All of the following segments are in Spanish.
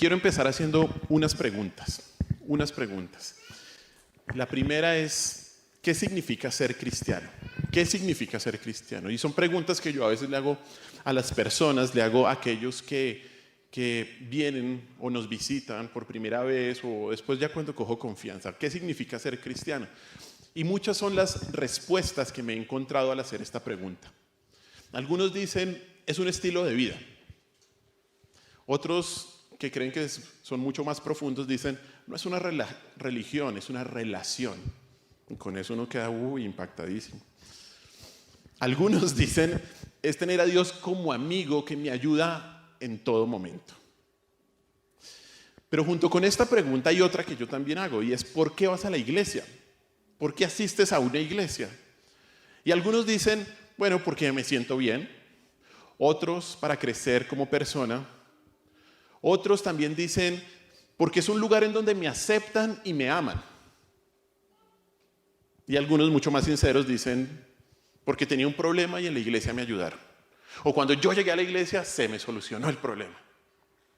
quiero empezar haciendo unas preguntas. La primera es, ¿qué significa ser cristiano? ¿Qué significa ser cristiano? Y son preguntas que yo a veces le hago a las personas, le hago a aquellos que vienen o nos visitan por primera vez o después ya cuando cojo confianza. ¿Qué significa ser cristiano? Y muchas son las respuestas que me he encontrado al hacer esta pregunta. Algunos dicen, es un estilo de vida. Otros que creen que son mucho más profundos dicen, no es una religión, es una relación. Y con eso uno queda impactadísimo. Algunos dicen, es tener a Dios como amigo que me ayuda en todo momento. Pero junto con esta pregunta hay otra que yo también hago, y es, ¿por qué vas a la iglesia? ¿Por qué asistes a una iglesia? Y algunos dicen, bueno, porque me siento bien. Otros, para crecer como persona. Otros también dicen, porque es un lugar en donde me aceptan y me aman. Y algunos mucho más sinceros dicen, porque tenía un problema y en la iglesia me ayudaron. O cuando yo llegué a la iglesia, se me solucionó el problema.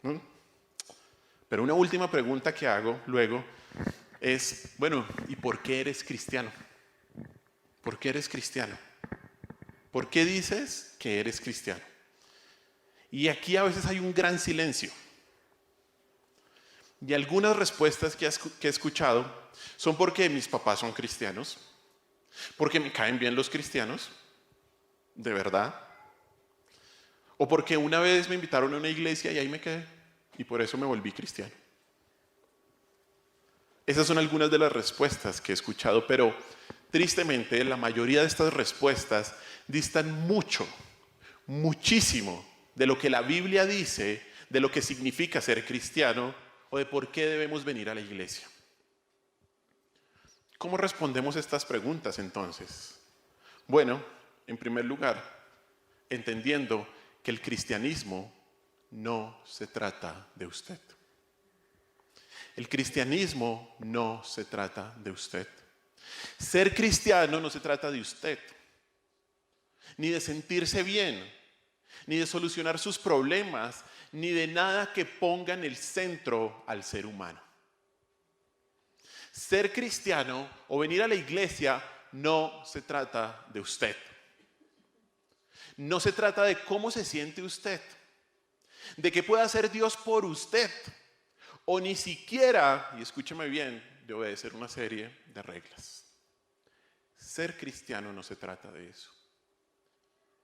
¿Mm? Pero una última pregunta que hago luego es, bueno, ¿y por qué eres cristiano? ¿Por qué eres cristiano? ¿Por qué dices que eres cristiano? Y aquí a veces hay un gran silencio. Y algunas respuestas que he escuchado son porque mis papás son cristianos, porque me caen bien los cristianos, de verdad, o porque una vez me invitaron a una iglesia y ahí me quedé, y por eso me volví cristiano. Esas son algunas de las respuestas que he escuchado, pero tristemente la mayoría de estas respuestas distan muchísimo de lo que la Biblia dice, de lo que significa ser cristiano o de por qué debemos venir a la iglesia. ¿Cómo respondemos estas preguntas entonces? Bueno, en primer lugar, entendiendo que el cristianismo no se trata de usted. El cristianismo no se trata de usted. Ser cristiano no se trata de usted, ni de sentirse bien, ni de solucionar sus problemas, ni de nada que ponga en el centro al ser humano. Ser cristiano o venir a la iglesia no se trata de usted. No se trata de cómo se siente usted, de qué puede hacer Dios por usted, o ni siquiera, y escúcheme bien, de obedecer una serie de reglas. Ser cristiano no se trata de eso.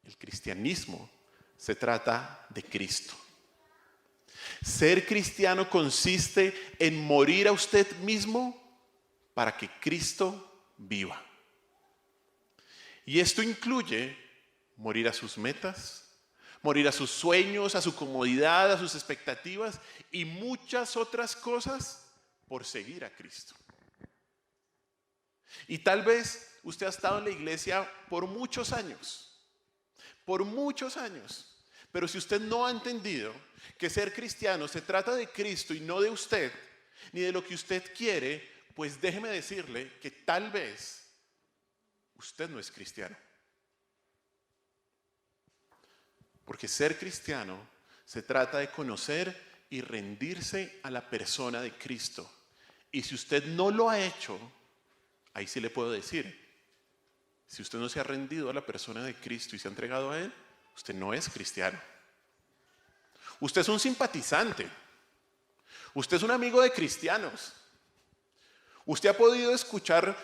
El cristianismo se trata de Cristo. Ser cristiano consiste en morir a usted mismo para que Cristo viva. Y esto incluye morir a sus metas, morir a sus sueños, a su comodidad, a sus expectativas y muchas otras cosas por seguir a Cristo. Y tal vez usted ha estado en la iglesia por muchos años, pero si usted no ha entendido que ser cristiano se trata de Cristo y no de usted, ni de lo que usted quiere, pues déjeme decirle que tal vez usted no es cristiano. Porque ser cristiano se trata de conocer y rendirse a la persona de Cristo. Y si usted no lo ha hecho, ahí sí le puedo decir, si usted no se ha rendido a la persona de Cristo y se ha entregado a Él, usted no es cristiano. Usted es un simpatizante. Usted es un amigo de cristianos. Usted ha podido escuchar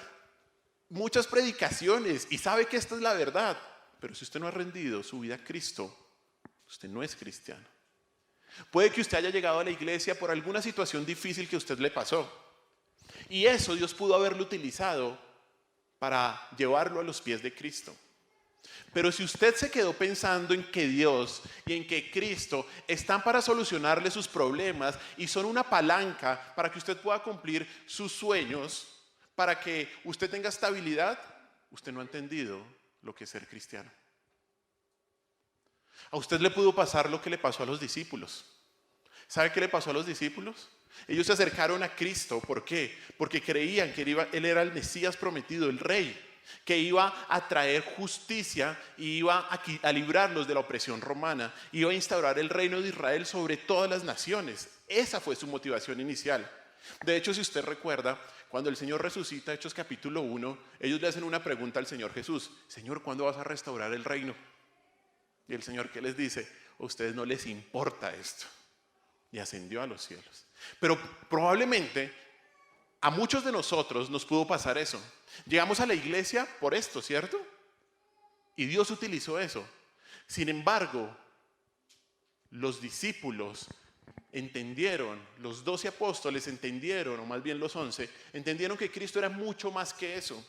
muchas predicaciones y sabe que esta es la verdad. Pero si usted no ha rendido su vida a Cristo, usted no es cristiano. Puede que usted haya llegado a la iglesia por alguna situación difícil que a usted le pasó. Y eso Dios pudo haberlo utilizado para llevarlo a los pies de Cristo. Pero si usted se quedó pensando en que Dios y en que Cristo están para solucionarle sus problemas y son una palanca para que usted pueda cumplir sus sueños, para que usted tenga estabilidad, usted no ha entendido lo que es ser cristiano. A usted le pudo pasar lo que le pasó a los discípulos. ¿Sabe qué le pasó a los discípulos? Ellos se acercaron a Cristo. ¿Por qué? Porque creían que Él era el Mesías prometido, el Rey, que iba a traer justicia y iba a librarlos de la opresión romana, iba a instaurar el reino de Israel sobre todas las naciones. Esa fue su motivación inicial. De hecho, si usted recuerda, cuando el Señor resucita, Hechos capítulo 1, ellos le hacen una pregunta al Señor Jesús: Señor, ¿cuándo vas a restaurar el reino? Y el Señor, ¿qué les dice? A ustedes no les importa esto. Y ascendió a los cielos. Pero probablemente a muchos de nosotros nos pudo pasar eso. Llegamos a la iglesia por esto, ¿cierto? Y Dios utilizó eso. Sin embargo, los discípulos entendieron, los 12 apóstoles entendieron, o más bien los 11, entendieron que Cristo era mucho más que eso.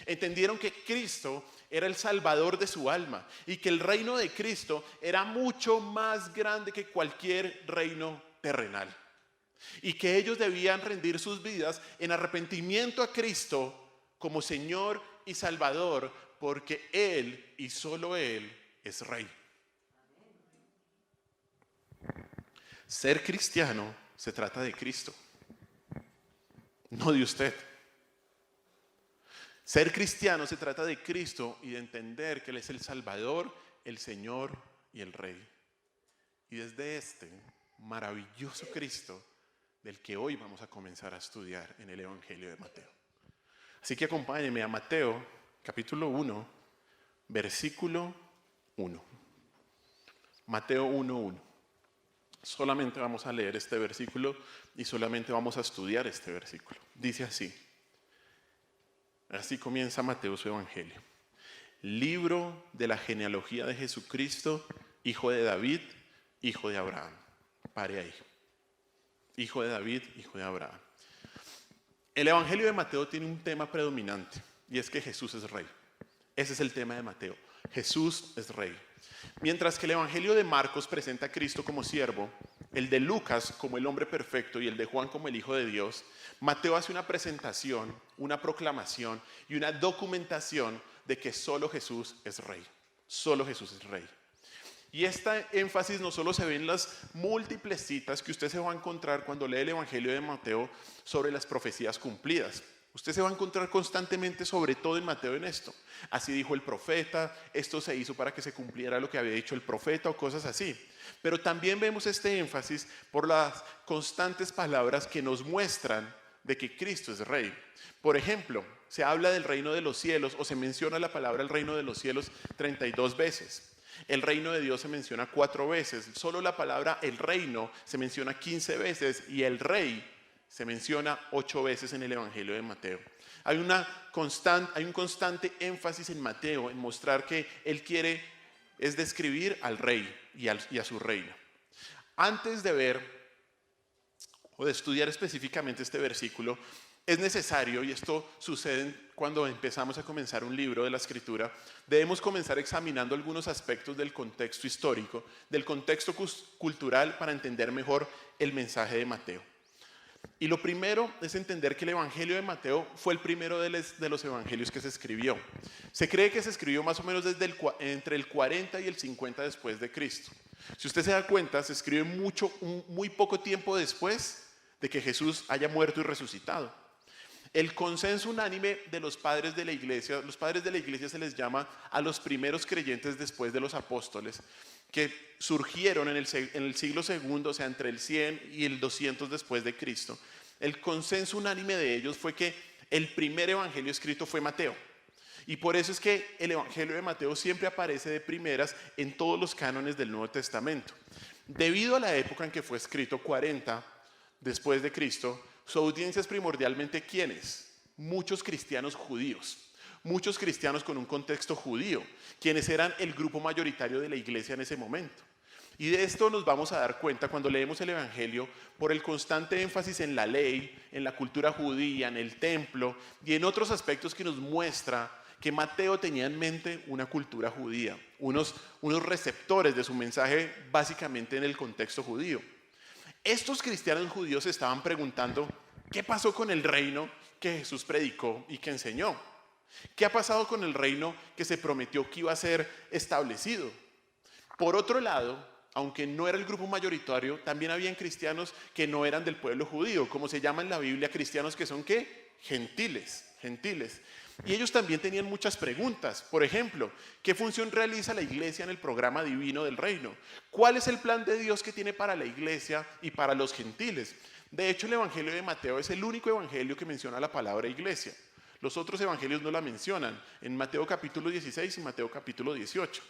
Entendieron que Cristo era el salvador de su alma y que el reino de Cristo era mucho más grande que cualquier reino terrenal. Y que ellos debían rendir sus vidas en arrepentimiento a Cristo como Señor y Salvador, porque Él y solo Él es Rey. Ser cristiano se trata de Cristo, no de usted. Ser cristiano se trata de Cristo y de entender que Él es el Salvador, el Señor y el Rey. Y desde este maravilloso Cristo del que hoy vamos a comenzar a estudiar en el Evangelio de Mateo. Así que acompáñenme a Mateo, capítulo 1, versículo 1. Mateo 1:1. Solamente vamos a leer este versículo y solamente vamos a estudiar este versículo. Dice así. Así comienza Mateo su Evangelio. Libro de la genealogía de Jesucristo, hijo de David, hijo de Abraham. Pare ahí. Hijo de David, hijo de Abraham. El Evangelio de Mateo tiene un tema predominante y es que Jesús es rey. Ese es el tema de Mateo. Jesús es rey. Mientras que el Evangelio de Marcos presenta a Cristo como siervo, el de Lucas como el hombre perfecto y el de Juan como el Hijo de Dios, Mateo hace una presentación, una proclamación y una documentación de que solo Jesús es rey. Solo Jesús es rey. Y este énfasis no solo se ve en las múltiples citas que usted se va a encontrar cuando lee el Evangelio de Mateo sobre las profecías cumplidas. Usted se va a encontrar constantemente, sobre todo en Mateo, en esto. Así dijo el profeta, esto se hizo para que se cumpliera lo que había dicho el profeta o cosas así. Pero también vemos este énfasis por las constantes palabras que nos muestran de que Cristo es rey. Por ejemplo, se habla del reino de los cielos o se menciona la palabra el reino de los cielos 32 veces. El reino de Dios se menciona 4 veces. Solo la palabra el reino se menciona 15 veces y el rey se menciona 8 veces en el Evangelio de Mateo. Hay un constante énfasis en Mateo en mostrar que él quiere es describir al rey y a su reino. Antes de ver o de estudiar específicamente este versículo, es necesario, y esto sucede cuando empezamos a comenzar un libro de la Escritura, debemos comenzar examinando algunos aspectos del contexto histórico, del contexto cultural para entender mejor el mensaje de Mateo. Y lo primero es entender que el Evangelio de Mateo fue el primero de los evangelios que se escribió. Se cree que se escribió más o menos entre el 40 y el 50 después de Cristo. Si usted se da cuenta, se escribe muy poco tiempo después de que Jesús haya muerto y resucitado. El consenso unánime de los padres de la iglesia se les llama a los primeros creyentes después de los apóstoles, que surgieron en el siglo II, o sea, entre el 100 y el 200 después de Cristo. El consenso unánime de ellos fue que el primer evangelio escrito fue Mateo. Y por eso es que el Evangelio de Mateo siempre aparece de primeras en todos los cánones del Nuevo Testamento. Debido a la época en que fue escrito, 40 después de Cristo, su audiencia es primordialmente ¿quiénes? Muchos cristianos judíos. Muchos cristianos con un contexto judío, quienes eran el grupo mayoritario de la iglesia en ese momento. Y de esto nos vamos a dar cuenta cuando leemos el Evangelio por el constante énfasis en la ley, en la cultura judía, en el templo y en otros aspectos que nos muestra que Mateo tenía en mente una cultura judía, unos receptores de su mensaje básicamente en el contexto judío. Estos cristianos judíos se estaban preguntando, ¿qué pasó con el reino que Jesús predicó y que enseñó? ¿Qué ha pasado con el reino que se prometió que iba a ser establecido? Por otro lado, aunque no era el grupo mayoritario, también habían cristianos que no eran del pueblo judío, como se llama en la Biblia, cristianos que son ¿qué? Gentiles. Y ellos también tenían muchas preguntas. Por ejemplo, ¿qué función realiza la iglesia en el programa divino del reino? ¿Cuál es el plan de Dios que tiene para la iglesia y para los gentiles? De hecho, el evangelio de Mateo es el único evangelio que menciona la palabra iglesia. Los otros evangelios no la mencionan, en Mateo capítulo 16 y Mateo capítulo 18.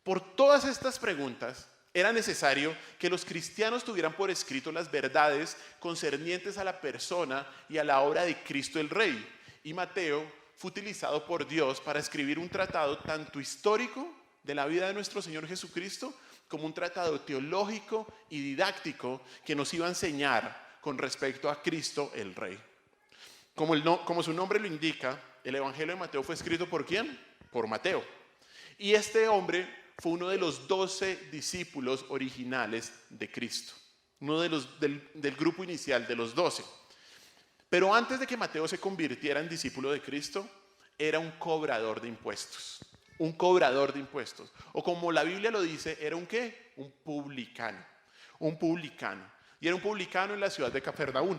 Por todas estas preguntas, era necesario que los cristianos tuvieran por escrito las verdades concernientes a la persona y a la obra de Cristo el Rey. Y Mateo fue utilizado por Dios para escribir un tratado tanto histórico de la vida de nuestro Señor Jesucristo, como un tratado teológico y didáctico que nos iba a enseñar con respecto a Cristo el Rey. Como su nombre lo indica, el Evangelio de Mateo fue escrito ¿por quién? Por Mateo. Y este hombre fue uno de los 12 discípulos originales de Cristo, uno de del grupo inicial de los 12. Pero antes de que Mateo se convirtiera en discípulo de Cristo, era un cobrador de impuestos. Un cobrador de impuestos. O como la Biblia lo dice, ¿era un qué? Un publicano. Un publicano. Y era un publicano en la ciudad de Capernaum.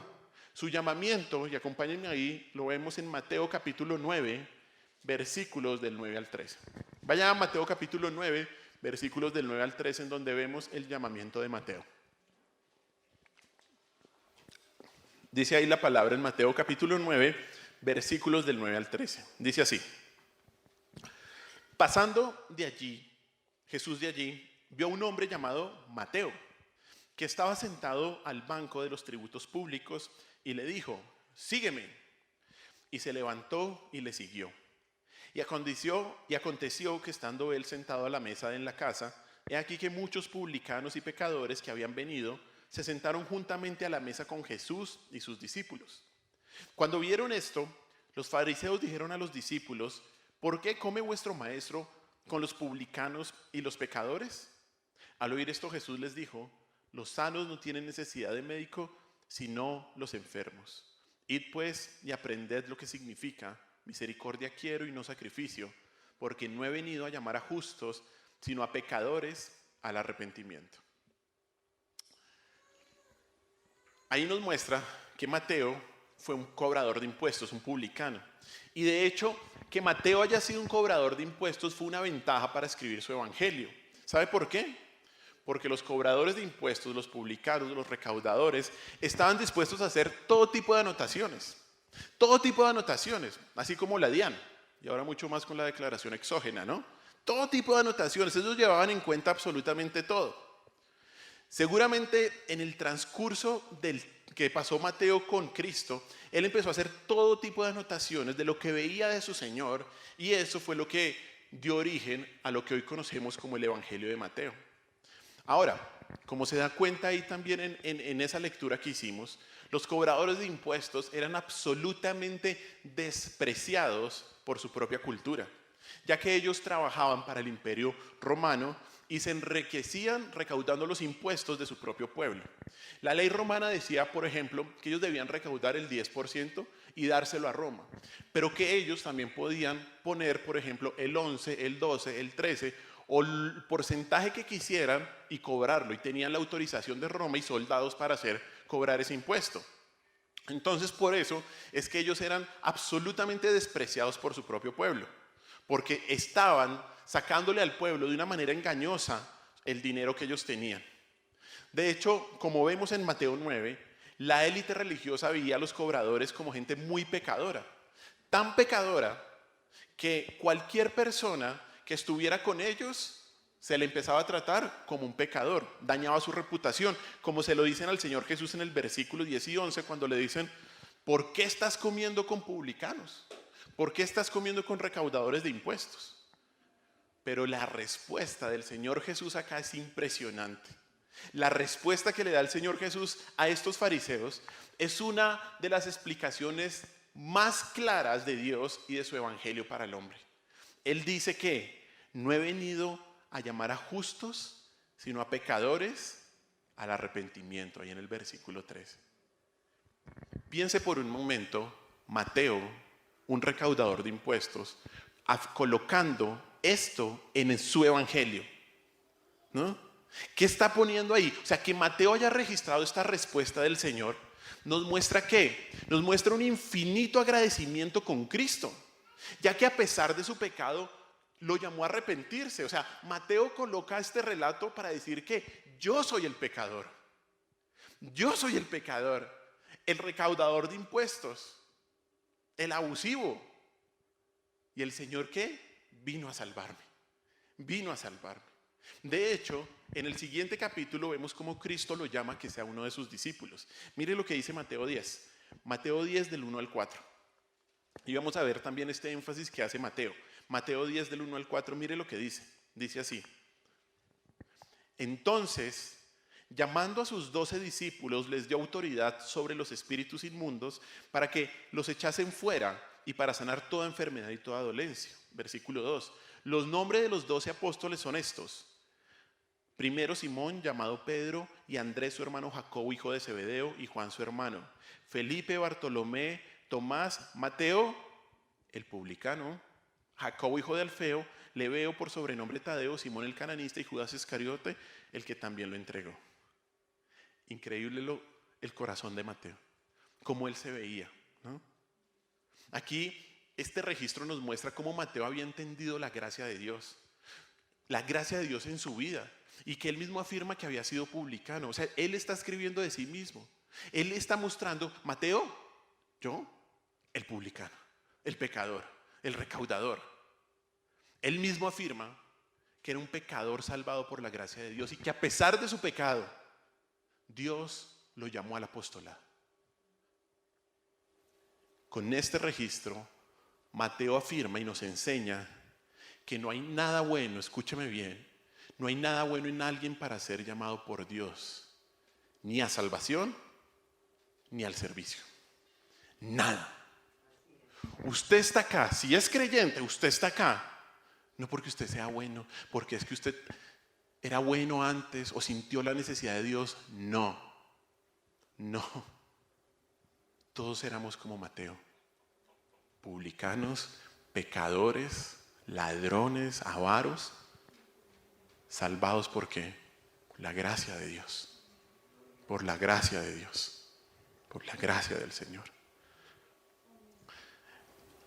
Su llamamiento, y acompáñenme ahí, lo vemos en Mateo capítulo 9, versículos del 9 al 13. Vaya a Mateo capítulo 9, versículos del 9 al 13, en donde vemos el llamamiento de Mateo. Dice ahí la palabra en Mateo capítulo 9, versículos del 9 al 13. Dice así: pasando de allí, Jesús de allí, vio a un hombre llamado Mateo, que estaba sentado al banco de los tributos públicos, y le dijo: sígueme. Y se levantó y le siguió. Y aconteció que estando él sentado a la mesa en la casa, he aquí que muchos publicanos y pecadores que habían venido se sentaron juntamente a la mesa con Jesús y sus discípulos. Cuando vieron esto, los fariseos dijeron a los discípulos: ¿por qué come vuestro maestro con los publicanos y los pecadores? Al oír esto, Jesús les dijo: los sanos no tienen necesidad de médico, sino los enfermos. Id pues y aprended lo que significa: misericordia quiero y no sacrificio, porque no he venido a llamar a justos, sino a pecadores al arrepentimiento. Ahí nos muestra que Mateo fue un cobrador de impuestos, un publicano. Y de hecho, que Mateo haya sido un cobrador de impuestos fue una ventaja para escribir su evangelio. ¿Sabe por qué? Porque los cobradores de impuestos, los publicanos, los recaudadores, estaban dispuestos a hacer todo tipo de anotaciones. Todo tipo de anotaciones, así como la DIAN, y ahora mucho más con la declaración exógena, ¿no? Todo tipo de anotaciones, ellos llevaban en cuenta absolutamente todo. Seguramente en el transcurso que pasó Mateo con Cristo, él empezó a hacer todo tipo de anotaciones de lo que veía de su Señor, y eso fue lo que dio origen a lo que hoy conocemos como el Evangelio de Mateo. Ahora, como se da cuenta ahí también en esa lectura que hicimos, los cobradores de impuestos eran absolutamente despreciados por su propia cultura, ya que ellos trabajaban para el Imperio Romano y se enriquecían recaudando los impuestos de su propio pueblo. La ley romana decía, por ejemplo, que ellos debían recaudar el 10% y dárselo a Roma, pero que ellos también podían poner, por ejemplo, el 11, el 12, el 13 o el porcentaje que quisieran y cobrarlo, y tenían la autorización de Roma y soldados para cobrar ese impuesto. Entonces, por eso es que ellos eran absolutamente despreciados por su propio pueblo, porque estaban sacándole al pueblo de una manera engañosa el dinero que ellos tenían. De hecho, como vemos en Mateo 9, la élite religiosa veía a los cobradores como gente muy pecadora, tan pecadora que cualquier persona que estuviera con ellos se le empezaba a tratar como un pecador, dañaba su reputación, como se lo dicen al Señor Jesús en el versículo 10 y 11, cuando le dicen: ¿por qué estás comiendo con publicanos? ¿Por qué estás comiendo con recaudadores de impuestos? Pero la respuesta del Señor Jesús acá es impresionante. La respuesta que le da el Señor Jesús a estos fariseos es una de las explicaciones más claras de Dios y de su evangelio para el hombre. Él dice que no he venido a llamar a justos, sino a pecadores al arrepentimiento, ahí en el versículo 13. Piense por un momento, Mateo, un recaudador de impuestos, colocando esto en su evangelio, ¿no? ¿Qué está poniendo ahí? O sea, que Mateo haya registrado esta respuesta del Señor, nos muestra ¿qué? Nos muestra un infinito agradecimiento con Cristo. ya que a pesar de su pecado, lo llamó a arrepentirse. O sea, Mateo coloca este relato para decir que yo soy el pecador. Yo soy el pecador, el recaudador de impuestos, el abusivo. ¿Y el Señor qué? Vino a salvarme. Vino a salvarme. De hecho, en el siguiente capítulo vemos cómo Cristo lo llama que sea uno de sus discípulos. Mire lo que dice Mateo 10. Mateo 10 del 1 al 4. Y vamos a ver también este énfasis que hace Mateo. Mateo 10 del 1 al 4, mire lo que dice. Dice así. Entonces, llamando a sus 12 discípulos, les dio autoridad sobre los espíritus inmundos para que los echasen fuera y para sanar toda enfermedad y toda dolencia. Versículo 2. Los nombres de los 12 apóstoles son estos. Primero Simón, llamado Pedro, y Andrés su hermano, Jacobo, hijo de Zebedeo, y Juan su hermano. Felipe, Bartolomé, Tomás, Mateo, el publicano, Jacobo, hijo de Alfeo, Lebeo por sobrenombre Tadeo, Simón el cananista y Judas Iscariote, el que también lo entregó. Increíble el corazón de Mateo, cómo él se veía, ¿no? Aquí este registro nos muestra cómo Mateo había entendido la gracia de Dios en su vida, y que él mismo afirma que había sido publicano. O sea, él está escribiendo de sí mismo. Él está mostrando, Mateo, yo, el publicano, el pecador, el recaudador. Él mismo afirma que era un pecador salvado por la gracia de Dios y que a pesar de su pecado, Dios lo llamó al apostolado. Con este registro, Mateo afirma y nos enseña que no hay nada bueno, escúcheme bien, no hay nada bueno en alguien para ser llamado por Dios, ni a salvación, ni al servicio. Nada. Usted está acá, si es creyente, usted está acá, no porque usted sea bueno, porque es que usted era bueno antes o sintió la necesidad de Dios. No. Todos éramos como Mateo, publicanos, pecadores, ladrones, avaros, salvados ¿por qué? La gracia de Dios, por la gracia de Dios, por la gracia del Señor.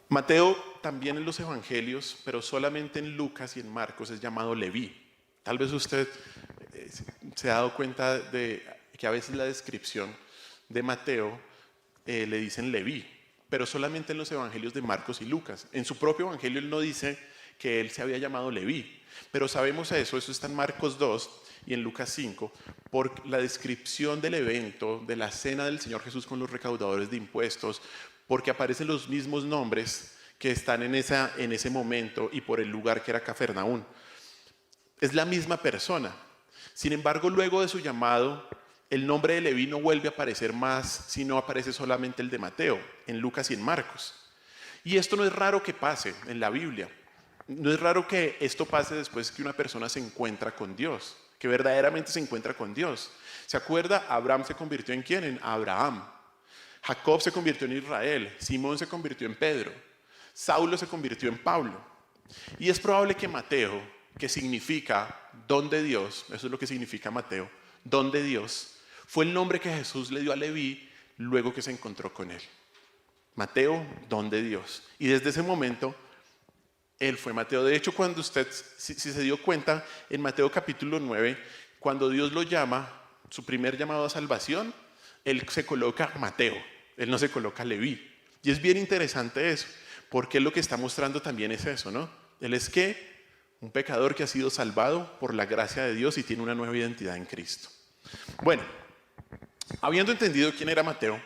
Mateo también en los evangelios, pero solamente en Lucas y en Marcos es llamado Leví. Tal vez usted se ha dado cuenta de que a veces la descripción de Mateo le dicen Leví, pero solamente en los evangelios de Marcos y Lucas. En su propio evangelio él no dice que él se había llamado Leví, pero sabemos eso está en Marcos 2 y en Lucas 5, por la descripción del evento, de la cena del Señor Jesús con los recaudadores de impuestos, porque aparecen los mismos nombres que están en ese momento y por el lugar que era Cafarnaúm. Es la misma persona. Sin embargo, luego de su llamado, el nombre de Leví no vuelve a aparecer más, sino aparece solamente el de Mateo, en Lucas y en Marcos. Y esto no es raro que pase en la Biblia. No es raro que esto pase después que una persona se encuentra con Dios, que verdaderamente se encuentra con Dios. ¿Se acuerda? Abraham se convirtió en ¿quién? En Abraham. Jacob se convirtió en Israel. Simón se convirtió en Pedro. Saulo se convirtió en Pablo. Y es probable que Mateo, que significa don de Dios, eso es lo que significa Mateo, don de Dios, fue el nombre que Jesús le dio a Leví luego que se encontró con él. Mateo, don de Dios. Y desde ese momento, él fue Mateo. De hecho, cuando usted, si se dio cuenta, en Mateo capítulo 9, cuando Dios lo llama, su primer llamado a salvación, él se coloca Mateo, él no se coloca Leví. Y es bien interesante eso, porque él lo que está mostrando también es eso, ¿no? Él es que un pecador que ha sido salvado por la gracia de Dios y tiene una nueva identidad en Cristo. Bueno, habiendo entendido quién era Mateo,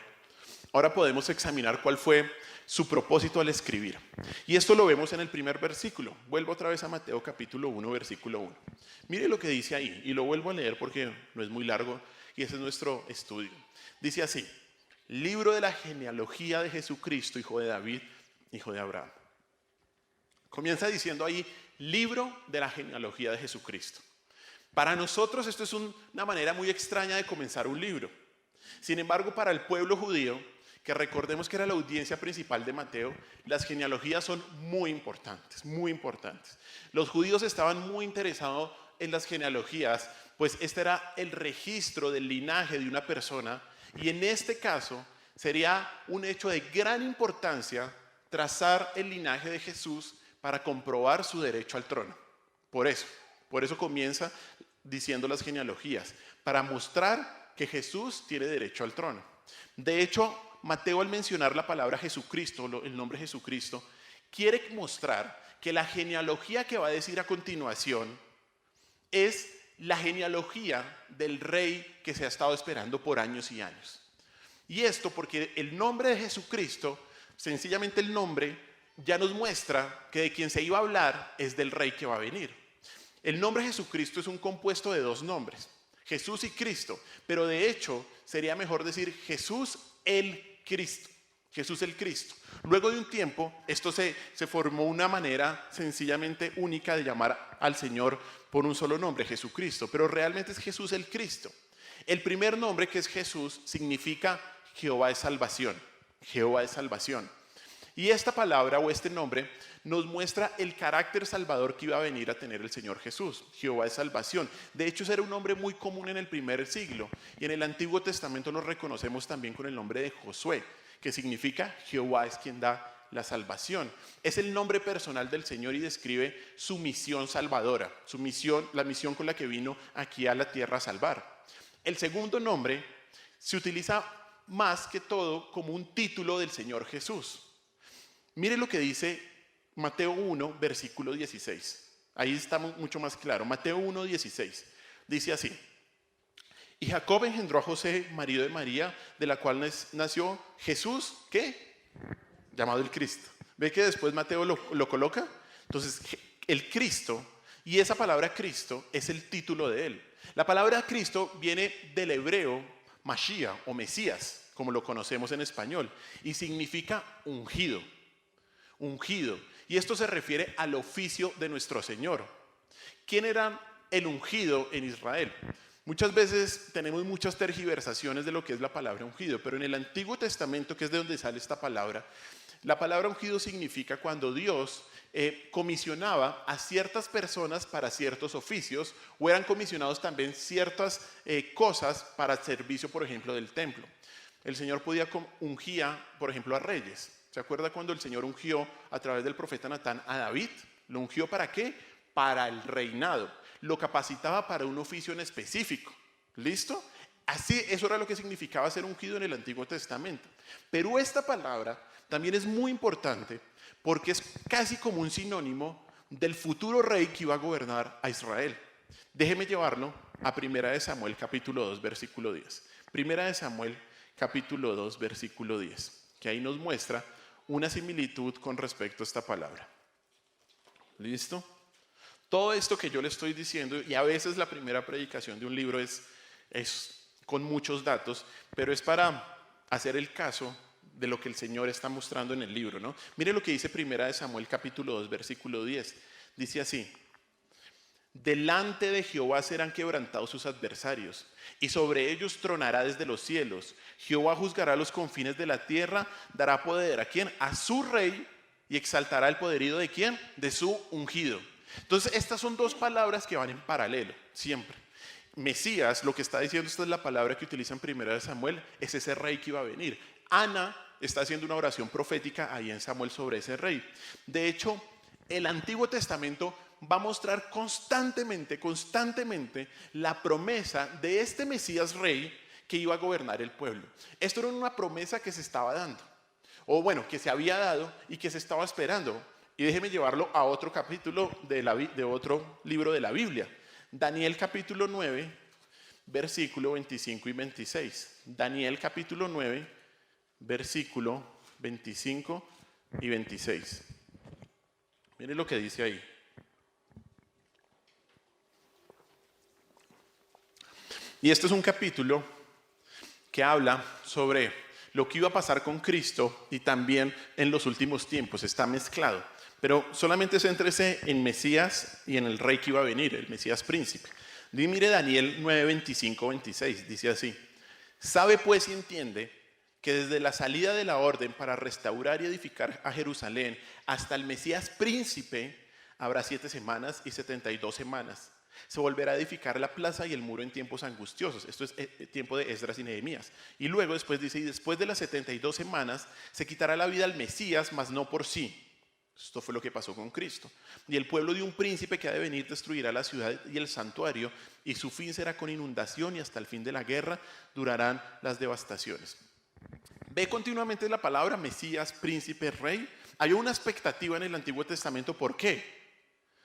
ahora podemos examinar cuál fue su propósito al escribir. Y esto lo vemos en el primer versículo. Vuelvo otra vez a Mateo capítulo 1, versículo 1. Mire lo que dice ahí, y lo vuelvo a leer porque no es muy largo y ese es nuestro estudio. Dice así: libro de la genealogía de Jesucristo, hijo de David, hijo de Abraham. Comienza diciendo ahí, libro de la genealogía de Jesucristo. Para nosotros esto es una manera muy extraña de comenzar un libro. Sin embargo, para el pueblo judío, que recordemos que era la audiencia principal de Mateo, las genealogías son muy importantes, muy importantes. Los judíos estaban muy interesados en las genealogías, pues este era el registro del linaje de una persona, y en este caso sería un hecho de gran importancia trazar el linaje de Jesús para comprobar su derecho al trono. Por eso comienza diciendo las genealogías, para mostrar que Jesús tiene derecho al trono. De hecho, Mateo, al mencionar la palabra Jesucristo, el nombre Jesucristo, quiere mostrar que la genealogía que va a decir a continuación es la genealogía del rey que se ha estado esperando por años y años. Y esto porque el nombre de Jesucristo, sencillamente el nombre, ya nos muestra que de quien se iba a hablar es del rey que va a venir. El nombre Jesucristo es un compuesto de dos nombres, Jesús y Cristo, pero de hecho sería mejor decir Jesús el Cristo. Jesús el Cristo. Luego de un tiempo, esto se formó una manera sencillamente única de llamar al Señor por un solo nombre, Jesucristo, pero realmente es Jesús el Cristo. El primer nombre, que es Jesús, significa Jehová es salvación. Jehová es salvación. Y esta palabra o este nombre nos muestra el carácter salvador que iba a venir a tener el Señor Jesús. Jehová es salvación. De hecho, ese era un nombre muy común en el primer siglo. Y en el Antiguo Testamento lo reconocemos también con el nombre de Josué, que significa Jehová es quien da la salvación. Es el nombre personal del Señor y describe su misión salvadora, su misión, la misión con la que vino aquí a la tierra a salvar. El segundo nombre se utiliza más que todo como un título del Señor Jesús. Mire lo que dice Mateo 1, versículo 16. Ahí está mucho más claro. Mateo 1, 16. Dice así: y Jacob engendró a José, marido de María, de la cual nació Jesús, ¿qué? Llamado el Cristo. ¿Ve que después Mateo lo coloca? Entonces, el Cristo, y esa palabra Cristo es el título de él. La palabra Cristo viene del hebreo Mashiach o Mesías, como lo conocemos en español, y significa ungido. Ungido. Y esto se refiere al oficio de nuestro Señor. ¿Quién era el ungido en Israel? Muchas veces tenemos muchas tergiversaciones de lo que es la palabra ungido, pero en el Antiguo Testamento, que es de donde sale esta palabra, la palabra ungido significa cuando Dios comisionaba a ciertas personas para ciertos oficios, o eran comisionados también ciertas cosas para servicio, por ejemplo, del templo. El Señor ungía, por ejemplo, a reyes. ¿Se acuerda cuando el Señor ungió a través del profeta Natán a David? ¿Lo ungió para qué? Para el reinado. Lo capacitaba para un oficio en específico. ¿Listo? Así, eso era lo que significaba ser ungido en el Antiguo Testamento. Pero esta palabra también es muy importante porque es casi como un sinónimo del futuro rey que iba a gobernar a Israel. Déjeme llevarlo a 1 Samuel capítulo 2, versículo 10. 1 Samuel capítulo 2, versículo 10, que ahí nos muestra una similitud con respecto a esta palabra. ¿Listo? Todo esto que yo le estoy diciendo, y a veces la primera predicación de un libro es con muchos datos, pero es para hacer el caso de lo que el Señor está mostrando en el libro, ¿no? Mire lo que dice 1 Samuel capítulo 2, versículo 10. Dice así: delante de Jehová serán quebrantados sus adversarios, y sobre ellos tronará desde los cielos. Jehová juzgará los confines de la tierra, dará poder ¿a quién? A su rey, y exaltará el poderío ¿de quién? De su ungido. Entonces, estas son dos palabras que van en paralelo, siempre. Mesías, lo que está diciendo, esta es la palabra que utiliza en 1 Samuel, es ese rey que iba a venir. Ana está haciendo una oración profética ahí en Samuel sobre ese rey. De hecho, el Antiguo Testamento va a mostrar constantemente la promesa de este Mesías rey que iba a gobernar el pueblo. Esto era una promesa que se estaba dando, o bueno, que se había dado y que se estaba esperando. Y déjeme llevarlo a otro capítulo de otro libro de la Biblia. Daniel capítulo 9, versículo 25 y 26. Daniel capítulo 9, versículo 25 y 26. Miren lo que dice ahí. Y este es un capítulo que habla sobre lo que iba a pasar con Cristo y también en los últimos tiempos. Está mezclado. Pero solamente céntrese en Mesías y en el rey que iba a venir, el Mesías príncipe. Y mire Daniel 9, 25, 26, dice así: sabe pues y entiende que desde la salida de la orden para restaurar y edificar a Jerusalén hasta el Mesías príncipe habrá 7 semanas y 72 semanas. Se volverá a edificar la plaza y el muro en tiempos angustiosos. Esto es tiempo de Esdras y Nehemías. Y luego después dice, y después de las 72 semanas se quitará la vida al Mesías, mas no por sí. Esto fue lo que pasó con Cristo. Y el pueblo de un príncipe que ha de venir destruirá la ciudad y el santuario, y su fin será con inundación, y hasta el fin de la guerra durarán las devastaciones. Ve continuamente la palabra Mesías, príncipe, rey. Hay una expectativa en el Antiguo Testamento. ¿Por qué?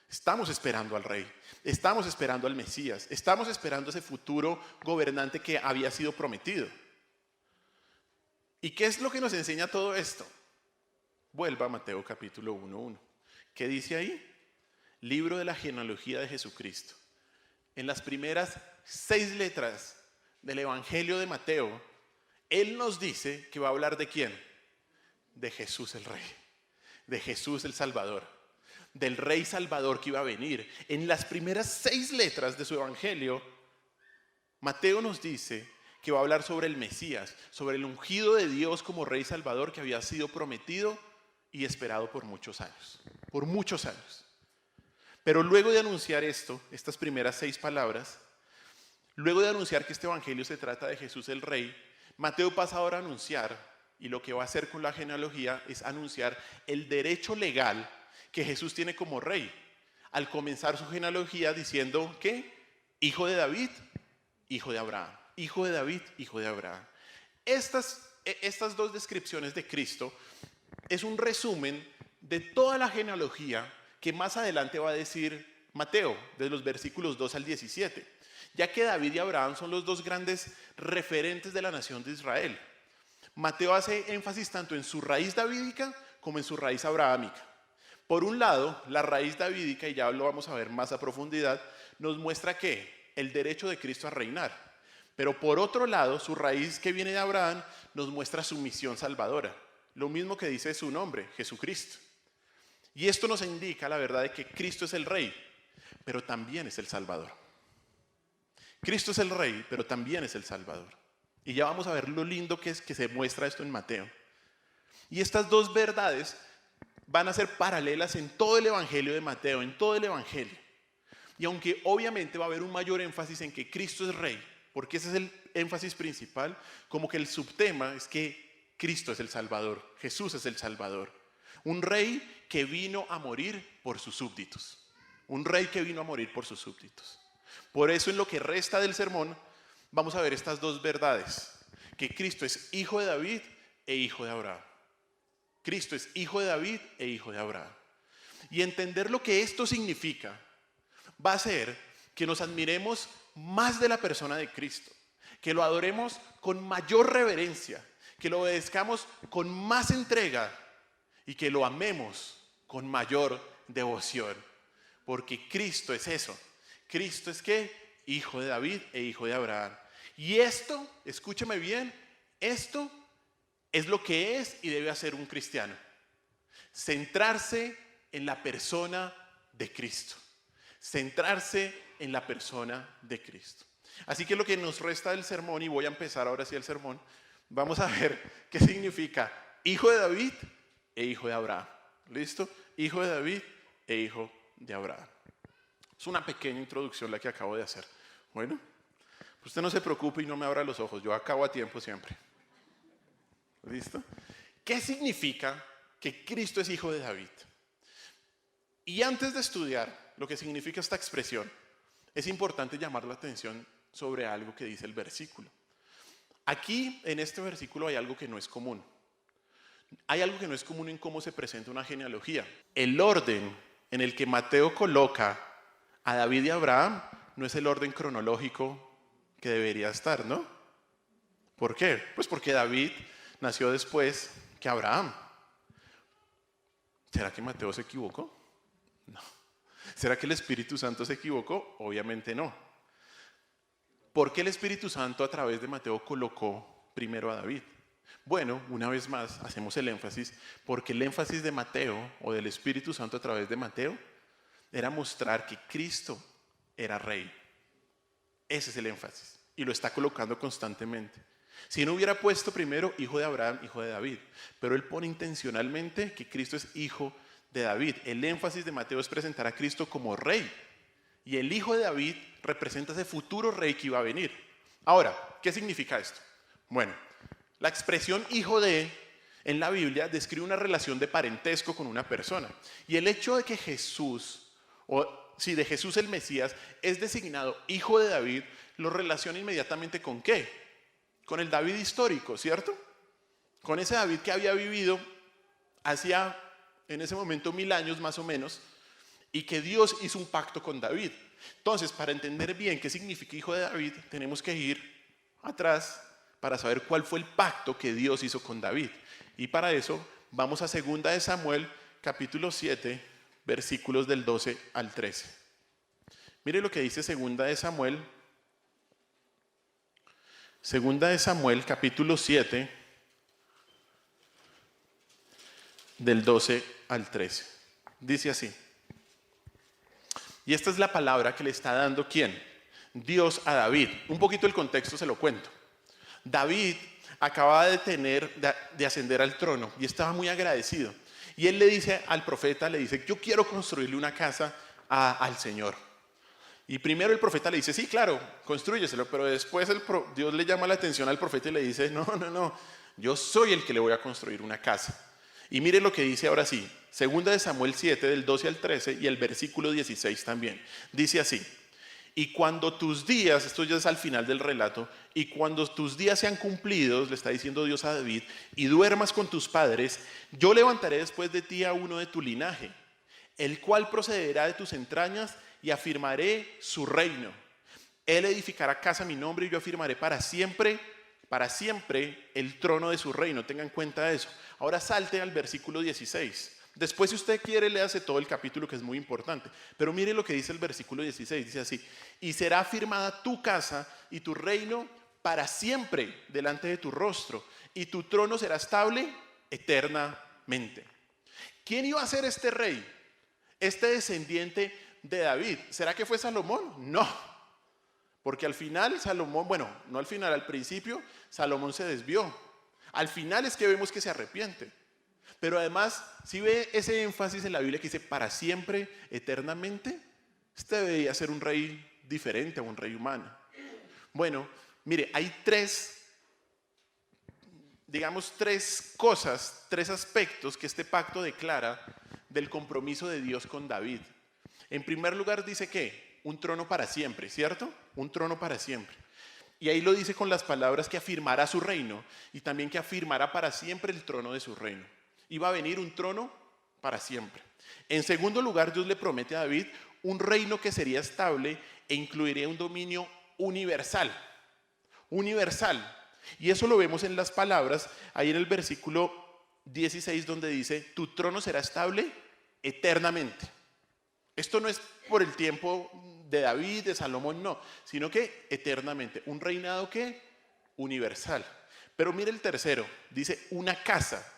Estamos esperando al rey, estamos esperando al Mesías, estamos esperando ese futuro gobernante que había sido prometido. ¿Y qué es lo que nos enseña todo esto? Vuelva a Mateo capítulo 1:1. ¿Qué dice ahí? Libro de la genealogía de Jesucristo. En las primeras 6 letras del Evangelio de Mateo, él nos dice que va a hablar ¿de quién? De Jesús el Rey, de Jesús el Salvador, del Rey Salvador que iba a venir. En las primeras 6 letras de su Evangelio, Mateo nos dice que va a hablar sobre el Mesías, sobre el ungido de Dios como Rey Salvador que había sido prometido y esperado por muchos años. Por muchos años. Pero luego de anunciar esto, estas primeras 6 palabras, luego de anunciar que este Evangelio se trata de Jesús el Rey, Mateo pasa ahora a anunciar, y lo que va a hacer con la genealogía es anunciar el derecho legal que Jesús tiene como rey, al comenzar su genealogía diciendo que hijo de David, hijo de Abraham, hijo de David, hijo de Abraham. Estas 2 descripciones de Cristo es un resumen de toda la genealogía que más adelante va a decir Mateo, de los versículos 2 al 17, ya que David y Abraham son los 2 grandes referentes de la nación de Israel. Mateo hace énfasis tanto en su raíz davídica como en su raíz abrahámica. Por un lado, la raíz davídica, y ya lo vamos a ver más a profundidad, nos muestra que el derecho de Cristo a reinar. Pero por otro lado, su raíz que viene de Abraham nos muestra su misión salvadora. Lo mismo que dice su nombre, Jesucristo. Y esto nos indica la verdad de que Cristo es el Rey, pero también es el Salvador. Cristo es el Rey, pero también es el Salvador. Y ya vamos a ver lo lindo que es que se muestra esto en Mateo. Y estas 2 verdades van a ser paralelas en todo el Evangelio de Mateo, en todo el Evangelio. Y aunque obviamente va a haber un mayor énfasis en que Cristo es Rey, porque ese es el énfasis principal, como que el subtema es que Cristo es el Salvador, Jesús es el Salvador. Un Rey que vino a morir por sus súbditos. Un Rey que vino a morir por sus súbditos. Por eso en lo que resta del sermón vamos a ver estas 2 verdades, que Cristo es hijo de David e hijo de Abraham. Cristo es hijo de David e hijo de Abraham. Y entender lo que esto significa va a hacer que nos admiremos más de la persona de Cristo, que lo adoremos con mayor reverencia, que lo obedezcamos con más entrega y que lo amemos con mayor devoción. Porque Cristo es eso. Cristo es ¿qué? Hijo de David e hijo de Abraham. Y esto, escúchame bien, esto es lo que es y debe hacer un cristiano. Centrarse en la persona de Cristo. Centrarse en la persona de Cristo. Así que lo que nos resta del sermón, y voy a empezar ahora sí el sermón, vamos a ver qué significa hijo de David e hijo de Abraham. ¿Listo? Hijo de David e hijo de Abraham. Es una pequeña introducción la que acabo de hacer. Bueno, usted no se preocupe y no me abra los ojos, yo acabo a tiempo siempre. ¿Listo? ¿Qué significa que Cristo es hijo de David? Y antes de estudiar lo que significa esta expresión, es importante llamar la atención sobre algo que dice el versículo. Aquí, en este versículo, hay algo que no es común. Hay algo que no es común en cómo se presenta una genealogía. El orden en el que Mateo coloca a David y a Abraham no es el orden cronológico que debería estar, ¿no? ¿Por qué? Pues porque David nació después que Abraham. ¿Será que Mateo se equivocó? No. ¿Será que el Espíritu Santo se equivocó? Obviamente no. ¿Por qué el Espíritu Santo a través de Mateo colocó primero a David? Bueno, una vez más hacemos el énfasis, porque el énfasis de Mateo o del Espíritu Santo a través de Mateo era mostrar que Cristo era rey. Ese es el énfasis y lo está colocando constantemente. Si no hubiera puesto primero hijo de Abraham, hijo de David, pero él pone intencionalmente que Cristo es hijo de David. El énfasis de Mateo es presentar a Cristo como rey Y el hijo de David representa ese futuro rey que iba a venir. Ahora, ¿qué significa esto? Bueno, la expresión hijo de en la Biblia describe una relación de parentesco con una persona. Y el hecho de que Jesús, de Jesús el Mesías, es designado hijo de David, lo relaciona inmediatamente ¿con qué? Con el David histórico, ¿cierto? Con ese David que había vivido hacía en ese momento 1000 años más o menos, y que Dios hizo un pacto con David. Entonces, para entender bien qué significa hijo de David, tenemos que ir atrás para saber cuál fue el pacto que Dios hizo con David. Y para eso vamos a 2 de Samuel, capítulo 7, versículos del 12 al 13. Mire lo que dice 2 de Samuel. 2 de Samuel, capítulo 7, del 12 al 13. Dice así. Y esta es la palabra que le está dando ¿quién? Dios a David. Un poquito el contexto se lo cuento. David acababa de ascender al trono y estaba muy agradecido. Y él le dice al profeta, yo quiero construirle una casa al Señor. Y primero el profeta le dice, sí, claro, constrúyeselo, pero después Dios le llama la atención al profeta y le dice, no, yo soy el que le voy a construir una casa. Y mire lo que dice ahora sí, 2 de Samuel 7, del 12 al 13 y el versículo 16 también. Dice así, y cuando tus días, esto ya es al final del relato, y cuando tus días sean cumplidos, le está diciendo Dios a David, y duermas con tus padres, yo levantaré después de ti a uno de tu linaje, el cual procederá de tus entrañas y afirmaré su reino. Él edificará casa a mi nombre y yo afirmaré para siempre el trono de su reino. Tengan en cuenta eso. Ahora salte al versículo 16. Después, si usted quiere, léase todo el capítulo, que es muy importante. Pero mire lo que dice el versículo 16. Dice así, y será afirmada tu casa y tu reino para siempre delante de tu rostro, y tu trono será estable eternamente. ¿Quién iba a ser este rey? Este descendiente de David. ¿Será que fue Salomón? No. Porque al final Salomón, no al final, al principio Salomón se desvió. Al final es que vemos que se arrepiente. Pero además, si ve ese énfasis en la Biblia que dice para siempre, eternamente, este debería ser un rey diferente a un rey humano. Bueno, mire, hay tres cosas, tres aspectos que este pacto declara del compromiso de Dios con David. En primer lugar dice que un trono para siempre, ¿cierto? Un trono para siempre. Y ahí lo dice con las palabras que afirmará su reino y también que afirmará para siempre el trono de su reino. Iba a venir un trono para siempre. En segundo lugar, Dios le promete a David un reino que sería estable e incluiría un dominio universal. Universal. Y eso lo vemos en las palabras, ahí en el versículo 16, donde dice, tu trono será estable eternamente. Esto no es por el tiempo de David, de Salomón, no, sino que eternamente. Un reinado que universal. Pero mire el tercero, dice una casa.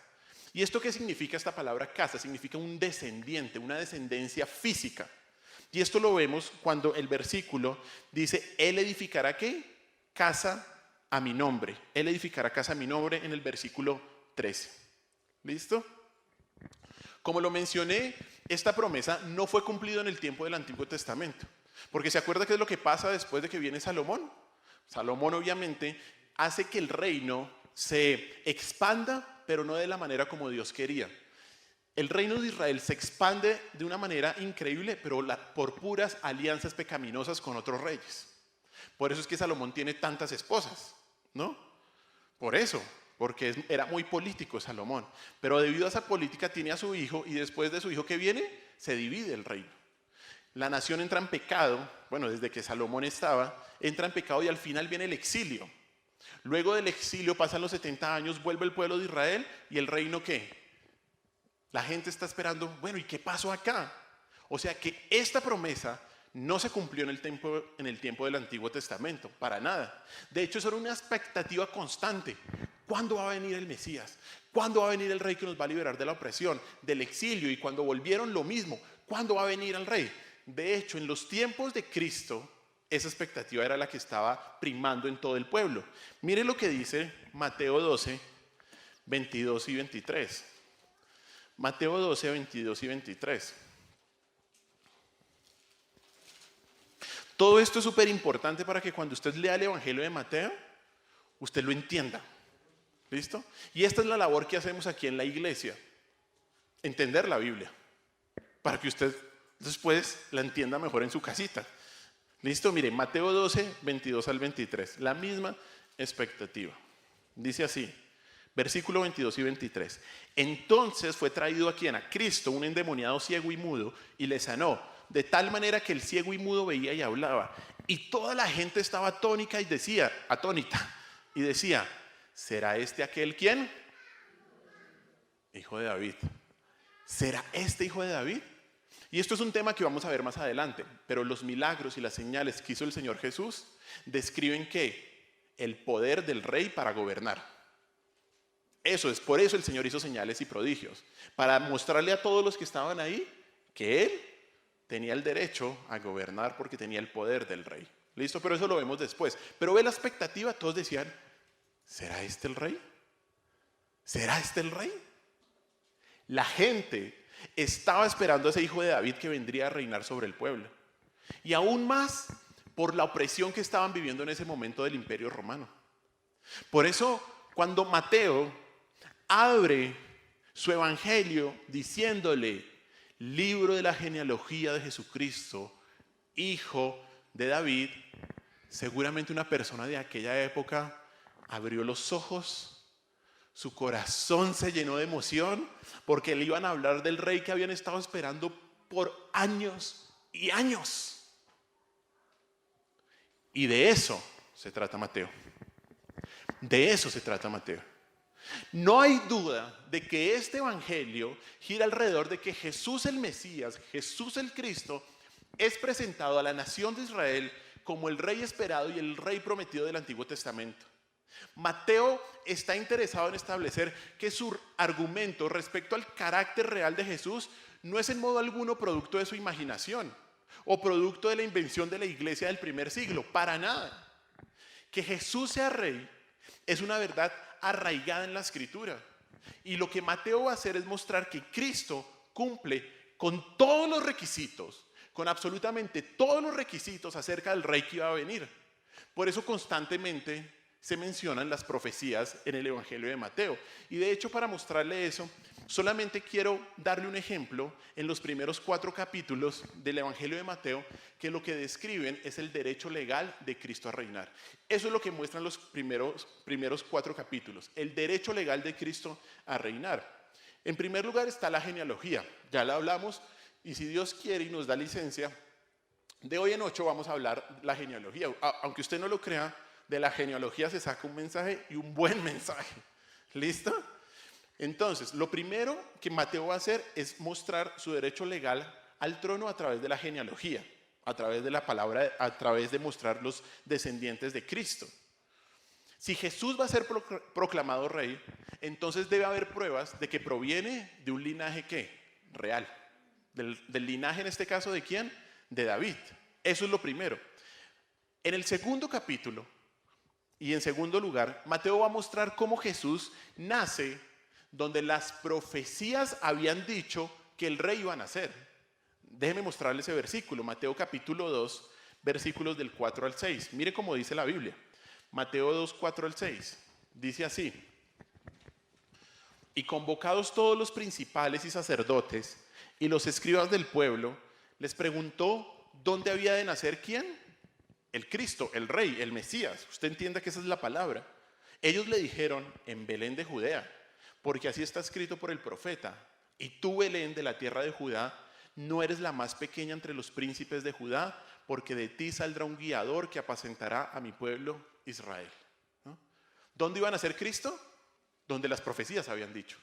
¿Y esto qué significa esta palabra casa? Significa un descendiente, una descendencia física. Y esto lo vemos cuando el versículo dice, él edificará ¿qué? Casa a mi nombre. Él edificará casa a mi nombre en el versículo 13. ¿Listo? Como lo mencioné, esta promesa no fue cumplida en el tiempo del Antiguo Testamento. Porque ¿se acuerda qué es lo que pasa después de que viene Salomón? Salomón obviamente hace que el reino se expanda, pero no de la manera como Dios quería. El reino de Israel se expande de una manera increíble, pero por puras alianzas pecaminosas con otros reyes. Por eso es que Salomón tiene tantas esposas, ¿no? Por eso, porque era muy político Salomón. Pero debido a esa política tiene a su hijo y después de su hijo que viene, se divide el reino. La nación entra en pecado, desde que Salomón entra en pecado y al final viene el exilio. Luego del exilio pasan los 70 años, vuelve el pueblo de Israel y el reino ¿qué? La gente está esperando, ¿y qué pasó acá? O sea que esta promesa no se cumplió en el tiempo del Antiguo Testamento, para nada. De hecho, eso era una expectativa constante. ¿Cuándo va a venir el Mesías? ¿Cuándo va a venir el rey que nos va a liberar de la opresión, del exilio? Y cuando volvieron lo mismo, ¿cuándo va a venir el rey? De hecho, en los tiempos de Cristo, esa expectativa era la que estaba primando en todo el pueblo. Mire lo que dice Mateo 12, 22 y 23. Mateo 12, 22 y 23. Todo esto es súper importante para que cuando usted lea el Evangelio de Mateo, usted lo entienda. ¿Listo? Y esta es la labor que hacemos aquí en la iglesia. Entender la Biblia. Para que usted después la entienda mejor en su casita. ¿Listo? Mire, Mateo 12, 22 al 23. La misma expectativa. Dice así, versículo 22 y 23. Entonces fue traído a quien, a Cristo, un endemoniado ciego y mudo, y le sanó, de tal manera que el ciego y mudo veía y hablaba. Y toda la gente estaba atónita y decía, ¿será este aquel quién? Hijo de David. ¿Será este hijo de David? Y esto es un tema que vamos a ver más adelante, pero los milagros y las señales que hizo el Señor Jesús describen que el poder del rey para gobernar. Eso es, por eso el Señor hizo señales y prodigios, para mostrarle a todos los que estaban ahí que Él tenía el derecho a gobernar porque tenía el poder del rey. ¿Listo? Pero eso lo vemos después. Pero ve la expectativa, todos decían, ¿será este el rey? ¿Será este el rey? La gente estaba esperando a ese hijo de David que vendría a reinar sobre el pueblo. Y aún más por la opresión que estaban viviendo en ese momento del Imperio Romano. Por eso, cuando Mateo abre su evangelio diciéndole, libro de la genealogía de Jesucristo, hijo de David, seguramente una persona de aquella época abrió los ojos, su corazón se llenó de emoción porque le iban a hablar del rey que habían estado esperando por años y años. Y de eso se trata Mateo. De eso se trata Mateo. No hay duda de que este evangelio gira alrededor de que Jesús el Mesías, Jesús el Cristo, es presentado a la nación de Israel como el rey esperado y el rey prometido del Antiguo Testamento. Mateo está interesado en establecer que su argumento respecto al carácter real de Jesús no es en modo alguno producto de su imaginación o producto de la invención de la iglesia del primer siglo, para nada. Que Jesús sea rey es una verdad arraigada en la Escritura. Y lo que Mateo va a hacer es mostrar que Cristo cumple con todos los requisitos, con absolutamente todos los requisitos acerca del rey que iba a venir. Por eso constantemente se mencionan las profecías en el Evangelio de Mateo. Y de hecho, para mostrarle eso, solamente quiero darle un ejemplo en los primeros 4 capítulos del Evangelio de Mateo, que lo que describen es el derecho legal de Cristo a reinar. Eso es lo que muestran los primeros 4 capítulos, el derecho legal de Cristo a reinar. En primer lugar está la genealogía, ya la hablamos, y si Dios quiere y nos da licencia, de hoy en 8 vamos a hablar la genealogía. Aunque usted no lo crea, de la genealogía se saca un mensaje y un buen mensaje. ¿Listo? Entonces, lo primero que Mateo va a hacer es mostrar su derecho legal al trono a través de la genealogía, a través de la palabra, a través de mostrar los descendientes de Cristo. Si Jesús va a ser proclamado rey, entonces debe haber pruebas de que proviene de un linaje ¿qué? Real. Del linaje en este caso ¿de quién? De David. Eso es lo primero. En el segundo capítulo, y en segundo lugar, Mateo va a mostrar cómo Jesús nace donde las profecías habían dicho que el rey iba a nacer. Déjeme mostrarle ese versículo, Mateo capítulo 2, versículos del 4 al 6. Mire cómo dice la Biblia. Mateo 2, 4 al 6. Dice así: y convocados todos los principales y sacerdotes y los escribas del pueblo, les preguntó dónde había de nacer ¿quién? El Cristo, el Rey, el Mesías. Usted entienda que esa es la palabra. Ellos le dijeron, en Belén de Judea, porque así está escrito por el profeta. Y tú, Belén, de la tierra de Judá, no eres la más pequeña entre los príncipes de Judá, porque de ti saldrá un guiador que apacentará a mi pueblo Israel. ¿No? ¿Dónde iba a nacer Cristo? Donde las profecías habían dicho.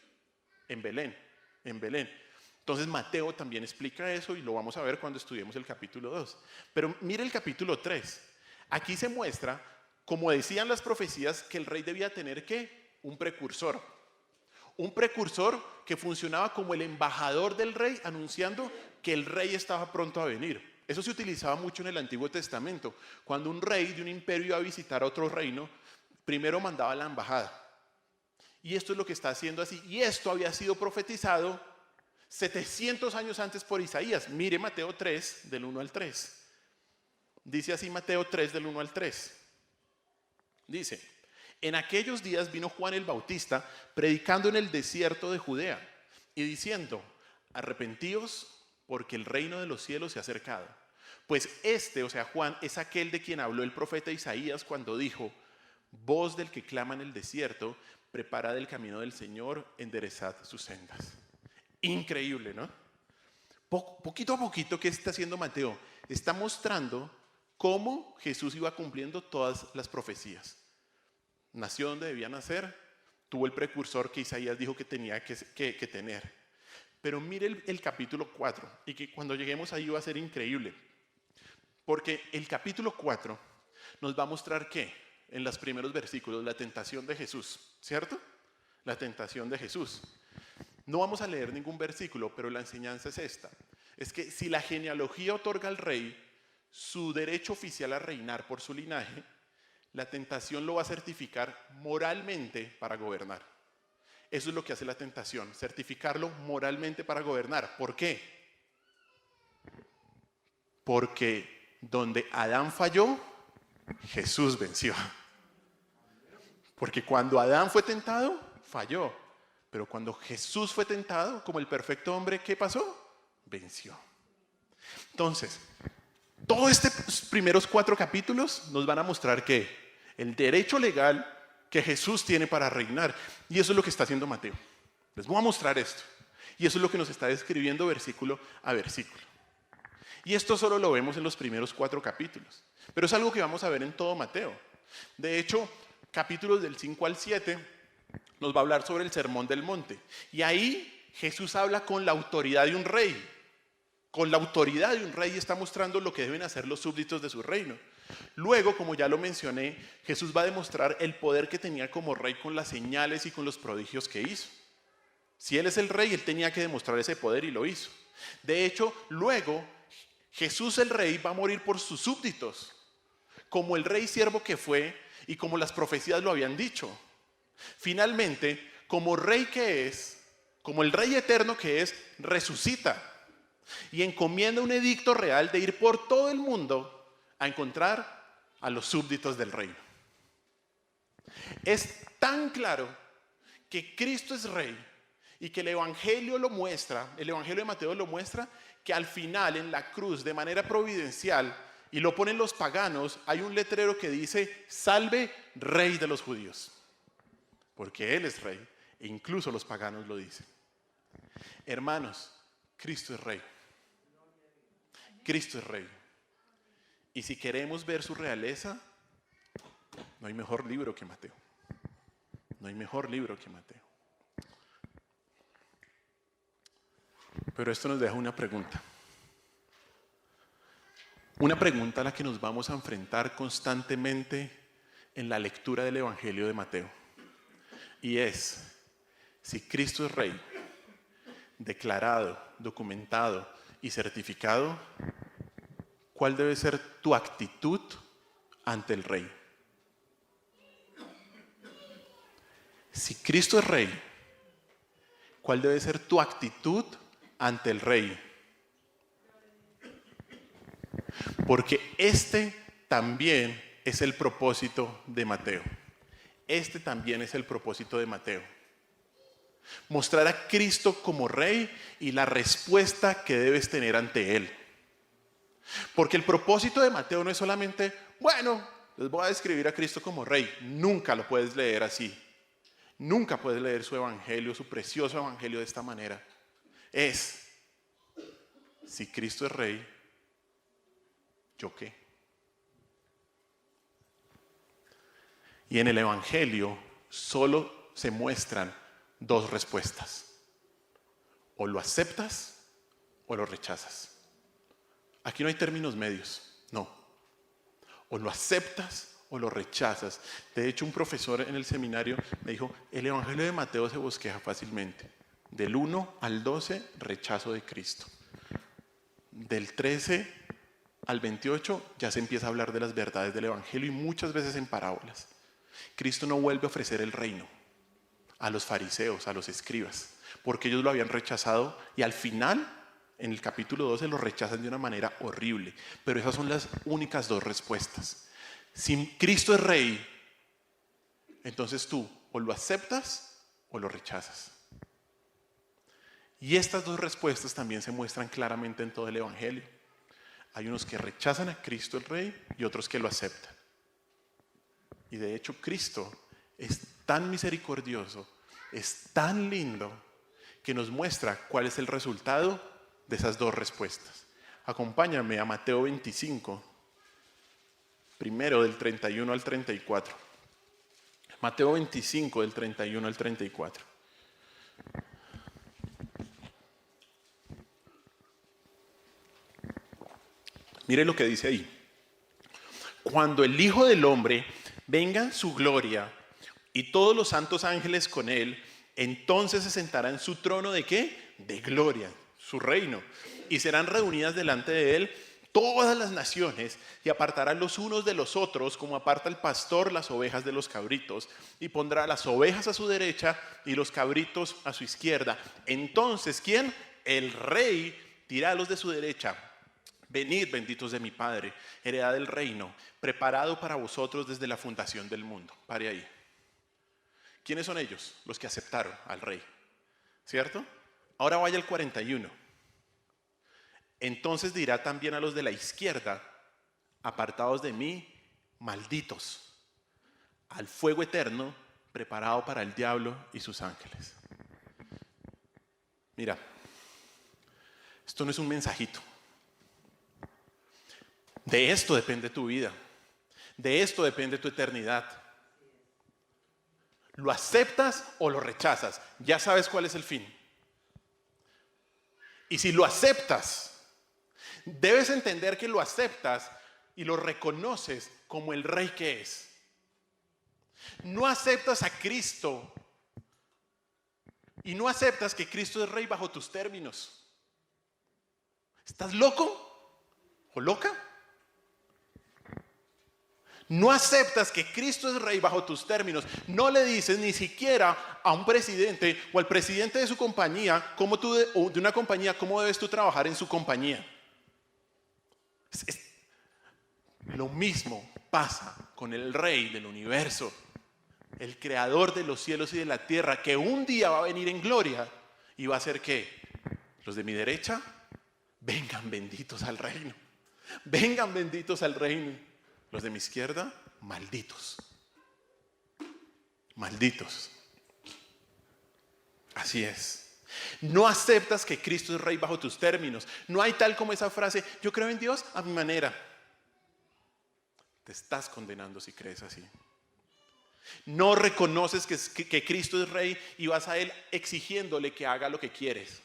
En Belén, en Belén. Entonces Mateo también explica eso y lo vamos a ver cuando estudiemos el capítulo 2. Pero mire el capítulo 3. Aquí se muestra, como decían las profecías, que el rey debía tener ¿qué? Un precursor. Un precursor que funcionaba como el embajador del rey anunciando que el rey estaba pronto a venir. Eso se utilizaba mucho en el Antiguo Testamento. Cuando un rey de un imperio iba a visitar a otro reino, primero mandaba la embajada. Y esto es lo que está haciendo así. Y esto había sido profetizado 700 años antes por Isaías. Mire Mateo 3, del 1 al 3. Dice así Mateo 3 del 1 al 3. Dice, en aquellos días vino Juan el Bautista predicando en el desierto de Judea y diciendo, arrepentíos porque el reino de los cielos se ha acercado. Pues este, o sea Juan, es aquel de quien habló el profeta Isaías cuando dijo, voz del que clama en el desierto, preparad el camino del Señor, enderezad sus sendas. Increíble, ¿no? Poquito a poquito, ¿qué está haciendo Mateo? Está mostrando cómo Jesús iba cumpliendo todas las profecías. Nació donde debía nacer, tuvo el precursor que Isaías dijo que tenía que tener. Pero mire el capítulo 4, y que cuando lleguemos ahí va a ser increíble. Porque el capítulo 4 nos va a mostrar que, en los primeros versículos, la tentación de Jesús, ¿cierto? La tentación de Jesús. No vamos a leer ningún versículo, pero la enseñanza es esta. Es que si la genealogía otorga al rey su derecho oficial a reinar por su linaje, la tentación lo va a certificar moralmente para gobernar. Eso es lo que hace la tentación, certificarlo moralmente para gobernar. ¿Por qué? Porque donde Adán falló, Jesús venció. Porque cuando Adán fue tentado, falló. Pero cuando Jesús fue tentado, como el perfecto hombre, ¿qué pasó? Venció. Entonces, todos estos primeros 4 capítulos nos van a mostrar que el derecho legal que Jesús tiene para reinar. Y eso es lo que está haciendo Mateo. Les voy a mostrar esto. Y eso es lo que nos está describiendo versículo a versículo. Y esto solo lo vemos en los primeros 4 capítulos. Pero es algo que vamos a ver en todo Mateo. De hecho, capítulos del 5 al 7 nos va a hablar sobre el Sermón del Monte. Y ahí Jesús habla con la autoridad de un rey. Con la autoridad de un rey está mostrando lo que deben hacer los súbditos de su reino. Luego, como ya lo mencioné, Jesús va a demostrar el poder que tenía como rey con las señales y con los prodigios que hizo. Si Él es el rey, Él tenía que demostrar ese poder y lo hizo. De hecho, luego, Jesús el rey va a morir por sus súbditos, como el rey siervo que fue y como las profecías lo habían dicho. Finalmente, como rey que es, como el rey eterno que es, resucita y encomienda un edicto real de ir por todo el mundo a encontrar a los súbditos del reino. Es tan claro que Cristo es rey y que el Evangelio lo muestra, el Evangelio de Mateo lo muestra, que al final en la cruz de manera providencial, y lo ponen los paganos, hay un letrero que dice, salve rey de los judíos, porque Él es rey, e incluso los paganos lo dicen. Hermanos, Cristo es rey. Cristo es rey. Y si queremos ver su realeza, no hay mejor libro que Mateo. No hay mejor libro que Mateo. Pero esto nos deja una pregunta. Una pregunta a la que nos vamos a enfrentar constantemente en la lectura del Evangelio de Mateo. Y es, si Cristo es rey, declarado, documentado y certificado, ¿cuál debe ser tu actitud ante el rey? Si Cristo es rey, ¿cuál debe ser tu actitud ante el rey? Porque este también es el propósito de Mateo. Este también es el propósito de Mateo. Mostrar a Cristo como rey y la respuesta que debes tener ante Él. Porque el propósito de Mateo no es solamente, bueno, les voy a describir a Cristo como rey. Nunca lo puedes leer así. Nunca puedes leer su evangelio, su precioso evangelio de esta manera. Es, si Cristo es rey, ¿yo qué? Y en el evangelio solo se muestran 2 respuestas. O lo aceptas o lo rechazas. Aquí no hay términos medios, no. O lo aceptas o lo rechazas. De hecho, un profesor en el seminario me dijo, el evangelio de Mateo se bosqueja fácilmente. Del 1 al 12, rechazo de Cristo. Del 13 al 28 ya se empieza a hablar de las verdades del evangelio y muchas veces en parábolas. Cristo no vuelve a ofrecer el reino a los fariseos, a los escribas, porque ellos lo habían rechazado y al final En el capítulo 12 lo rechazan de una manera horrible, pero esas son las únicas dos respuestas. Si Cristo es rey, entonces tú o lo aceptas o lo rechazas. Y estas dos respuestas también se muestran claramente en todo el Evangelio. Hay unos que rechazan a Cristo el Rey y otros que lo aceptan. Y de hecho Cristo es tan misericordioso, es tan lindo, que nos muestra cuál es el resultado de esas dos respuestas. Acompáñame a Mateo 25, primero del 31 al 34. Mateo 25, del 31 al 34. Mire lo que dice ahí. Cuando el Hijo del Hombre venga en su gloria y todos los santos ángeles con él, entonces se sentará en su trono ¿de qué? De gloria, su reino. Y serán reunidas delante de él todas las naciones y apartará los unos de los otros como aparta el pastor las ovejas de los cabritos, y pondrá las ovejas a su derecha y los cabritos a su izquierda. Entonces, ¿quién? El rey dirá a los de su derecha: venid, benditos de mi Padre, heredad del reino, preparado para vosotros desde la fundación del mundo. Pare ahí. ¿Quiénes son ellos? Los que aceptaron al rey, ¿cierto? Ahora vaya al 41. Entonces dirá también a los de la izquierda: apartados de mí, malditos, al fuego eterno preparado para el diablo y sus ángeles. Mira, esto no es un mensajito. De esto depende tu vida. De esto depende tu eternidad. ¿Lo aceptas o lo rechazas? Ya sabes cuál es el fin. Y si lo aceptas, debes entender que lo aceptas y lo reconoces como el rey que es. No aceptas a Cristo y no aceptas que Cristo es rey bajo tus términos. ¿Estás loco o loca? No aceptas que Cristo es rey bajo tus términos. No le dices ni siquiera a un presidente o al presidente de su compañía, o de una compañía, cómo debes tú trabajar en su compañía. Lo mismo pasa con el rey del universo, el creador de los cielos y de la tierra, que un día va a venir en gloria y va a hacer que los de mi derecha vengan benditos al reino. Vengan benditos al reino. Los de mi izquierda, malditos. Malditos. Así es. No aceptas que Cristo es rey bajo tus términos. No hay tal como esa frase: yo creo en Dios a mi manera. Te estás condenando si crees así. No reconoces que Cristo es rey y vas a él exigiéndole que haga lo que quieres.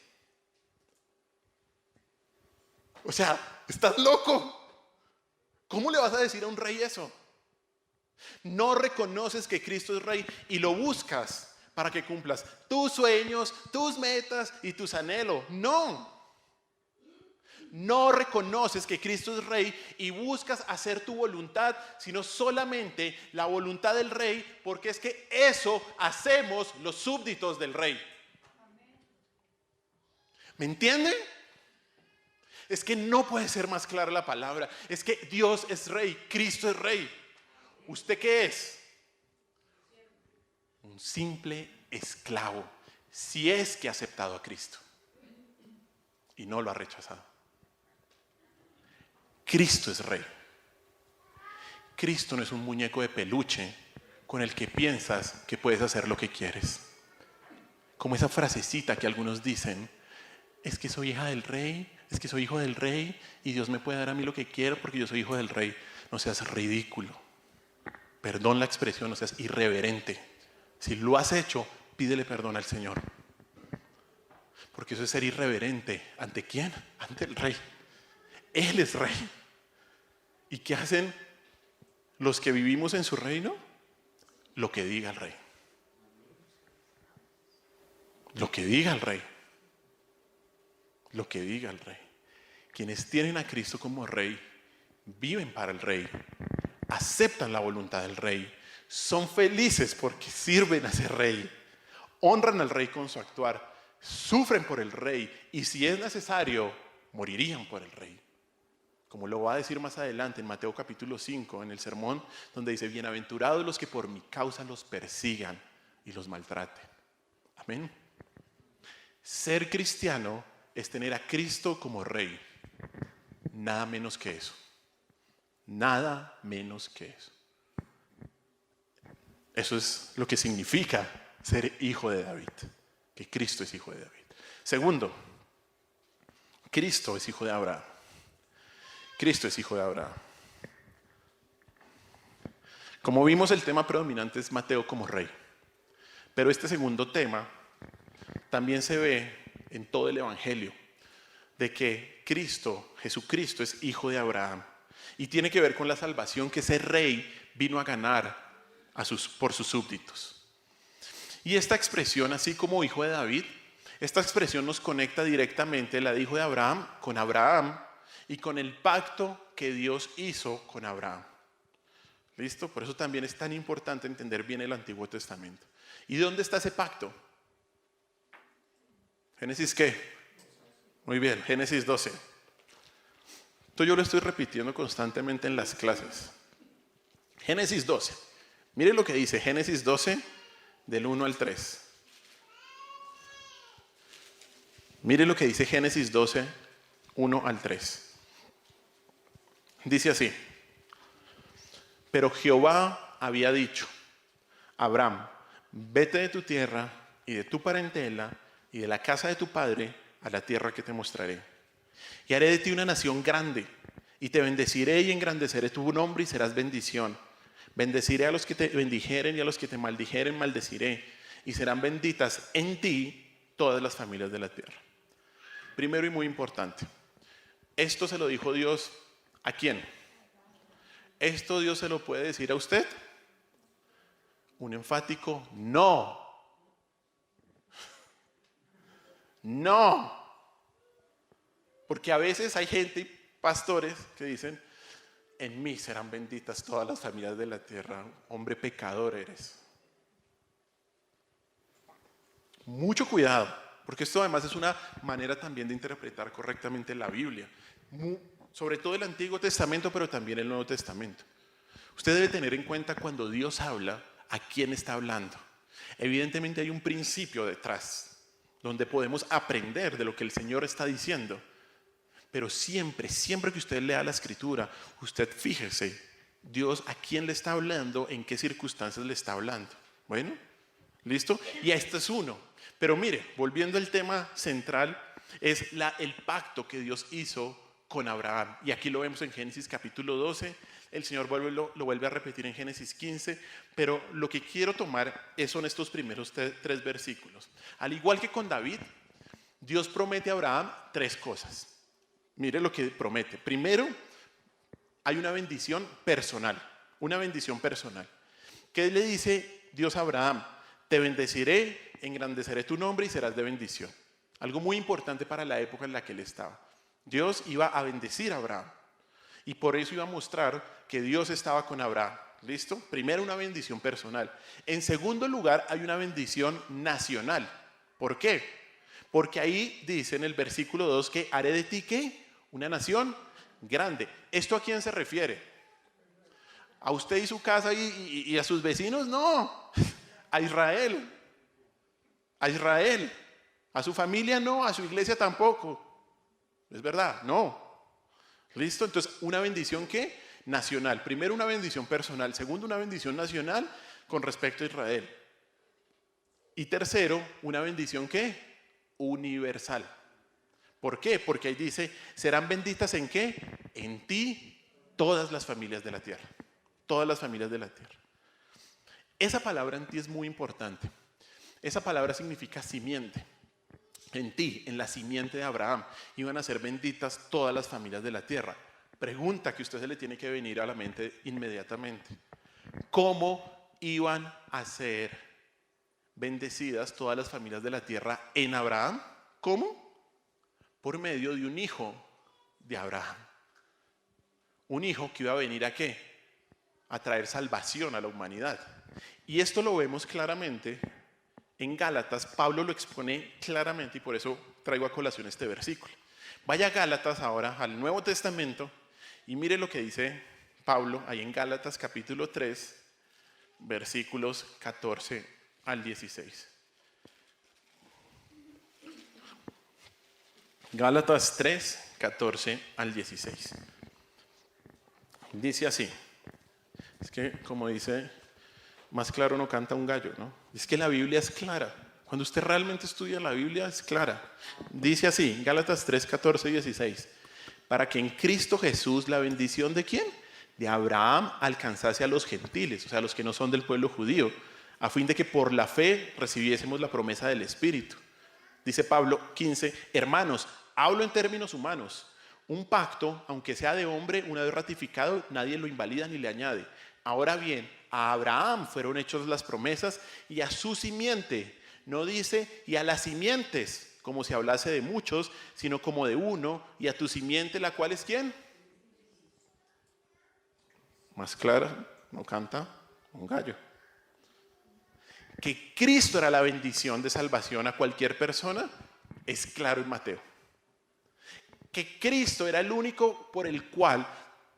O sea, ¿estás loco? ¿Cómo le vas a decir a un rey eso? No reconoces que Cristo es rey y lo buscas para que cumplas tus sueños, tus metas y tus anhelos. No. No reconoces que Cristo es rey y buscas hacer tu voluntad, sino solamente la voluntad del rey, porque es que eso hacemos los súbditos del rey. ¿Me entienden? Es que no puede ser más clara la palabra. Es que Dios es rey, Cristo es rey. ¿Usted qué es? Un simple esclavo, si es que ha aceptado a Cristo y no lo ha rechazado. Cristo es rey. Cristo no es un muñeco de peluche con el que piensas que puedes hacer lo que quieres. Como esa frasecita que algunos dicen: es que soy hija del rey, es que soy hijo del rey y Dios me puede dar a mí lo que quiero porque yo soy hijo del rey. No seas ridículo. Perdón la expresión, no seas irreverente. Si lo has hecho, pídele perdón al Señor. Porque eso es ser irreverente. ¿Ante quién? Ante el rey. Él es rey. ¿Y qué hacen los que vivimos en su reino? Lo que diga el rey. Lo que diga el rey. Lo que diga el rey. Quienes tienen a Cristo como rey, viven para el rey, aceptan la voluntad del rey, son felices porque sirven a ese rey, honran al rey con su actuar, sufren por el rey y si es necesario, morirían por el rey. Como lo va a decir más adelante en Mateo capítulo 5, en el sermón, donde dice, bienaventurados los que por mi causa los persigan y los maltraten. Amén. Ser cristiano es tener a Cristo como rey. Nada menos que eso. Nada menos que eso. Eso es lo que significa ser hijo de David. Que Cristo es hijo de David. Segundo, Cristo es hijo de Abraham. Cristo es hijo de Abraham. Como vimos, el tema predominante es Mateo como rey. Pero este segundo tema también se ve en todo el Evangelio, de que Cristo, Jesucristo, es hijo de Abraham. Y tiene que ver con la salvación que ese rey vino a ganar por sus súbditos. Y esta expresión, así como hijo de David, esta expresión nos conecta directamente, la de hijo de Abraham, con Abraham y con el pacto que Dios hizo con Abraham. ¿Listo? Por eso también es tan importante entender bien el Antiguo Testamento. ¿Y dónde está ese pacto? ¿Génesis qué? Muy bien, Génesis 12. Esto yo lo estoy repitiendo constantemente en las clases. Génesis 12. Mire lo que dice Génesis 12, del 1 al 3. Mire lo que dice Génesis 12, 1 al 3. Dice así. Pero Jehová había dicho, Abraham, vete de tu tierra y de tu parentela y de la casa de tu padre a la tierra que te mostraré. Y haré de ti una nación grande, y te bendeciré y engrandeceré tu nombre y serás bendición. Bendeciré a los que te bendijeren y a los que te maldijeren maldeciré, y serán benditas en ti todas las familias de la tierra. Primero y muy importante, esto se lo dijo Dios ¿a quién? ¿Esto Dios se lo puede decir a usted? Un enfático no. No. Porque a veces hay gente, pastores, que dicen, en mí serán benditas todas las familias de la tierra. Hombre pecador eres. Mucho cuidado, porque esto además es una manera también de interpretar correctamente la Biblia. Sobre todo el Antiguo Testamento, pero también el Nuevo Testamento. Usted debe tener en cuenta cuando Dios habla, a quién está hablando. Evidentemente hay un principio detrás, donde podemos aprender de lo que el Señor está diciendo. Pero siempre que usted lea la Escritura, usted fíjese, Dios a quién le está hablando, en qué circunstancias le está hablando. Bueno, ¿listo? Y este es uno. Pero mire, volviendo al tema central, es el pacto que Dios hizo con Abraham. Y aquí lo vemos en Génesis capítulo 12, el Señor lo vuelve a repetir en Génesis 15, pero lo que quiero tomar son estos primeros tres versículos. Al igual que con David, Dios promete a Abraham tres cosas. Mire lo que promete. Primero, hay una bendición personal. Una bendición personal. ¿Qué le dice Dios a Abraham? Te bendeciré, engrandeceré tu nombre y serás de bendición. Algo muy importante para la época en la que él estaba. Dios iba a bendecir a Abraham. Y por eso iba a mostrar que Dios estaba con Abraham. ¿Listo? Primero, una bendición personal. En segundo lugar, hay una bendición nacional. ¿Por qué? Porque ahí dice en el versículo 2 que haré de ti ¿qué? Una nación grande. ¿Esto a quién se refiere? ¿A usted y su casa y a sus vecinos? No. A Israel. A Israel. A su familia no, a su iglesia tampoco. ¿Es verdad? No. ¿Listo? Entonces, una bendición ¿qué? Nacional. Primero, una bendición personal. Segundo, una bendición nacional con respecto a Israel. Y tercero, una bendición ¿qué? Universal. ¿Por qué? Porque ahí dice, serán benditas ¿en qué? En ti todas las familias de la tierra. Todas las familias de la tierra. Esa palabra en ti es muy importante. Esa palabra significa simiente. En ti, en la simiente de Abraham, iban a ser benditas todas las familias de la tierra. Pregunta que a usted se le tiene que venir a la mente inmediatamente. ¿Cómo iban a ser bendecidas todas las familias de la tierra en Abraham? ¿Cómo? Por medio de un hijo de Abraham. Un hijo que iba a venir ¿a qué? A traer salvación a la humanidad. Y esto lo vemos claramente en Gálatas, Pablo lo expone claramente y por eso traigo a colación este versículo. Vaya a Gálatas ahora, al Nuevo Testamento, y mire lo que dice Pablo ahí en Gálatas capítulo 3, versículos 14 al 16. Gálatas 3, 14 al 16. Dice así. Es que, como dice, más claro no canta un gallo, ¿no? Es que la Biblia es clara. Cuando usted realmente estudia la Biblia es clara. Dice así, Gálatas 3, 14 y 16. Para que en Cristo Jesús la bendición ¿de quién? De Abraham alcanzase a los gentiles, o sea, a los que no son del pueblo judío, a fin de que por la fe recibiésemos la promesa del Espíritu. Dice Pablo 15, hermanos, hablo en términos humanos. Un pacto, aunque sea de hombre, una vez ratificado, nadie lo invalida ni le añade. Ahora bien, a Abraham fueron hechas las promesas y a su simiente. No dice y a las simientes, como si hablase de muchos, sino como de uno, y a tu simiente, la cual es ¿quién? Más clara, no canta un gallo. Que Cristo era la bendición de salvación a cualquier persona, es claro en Mateo. Que Cristo era el único por el cual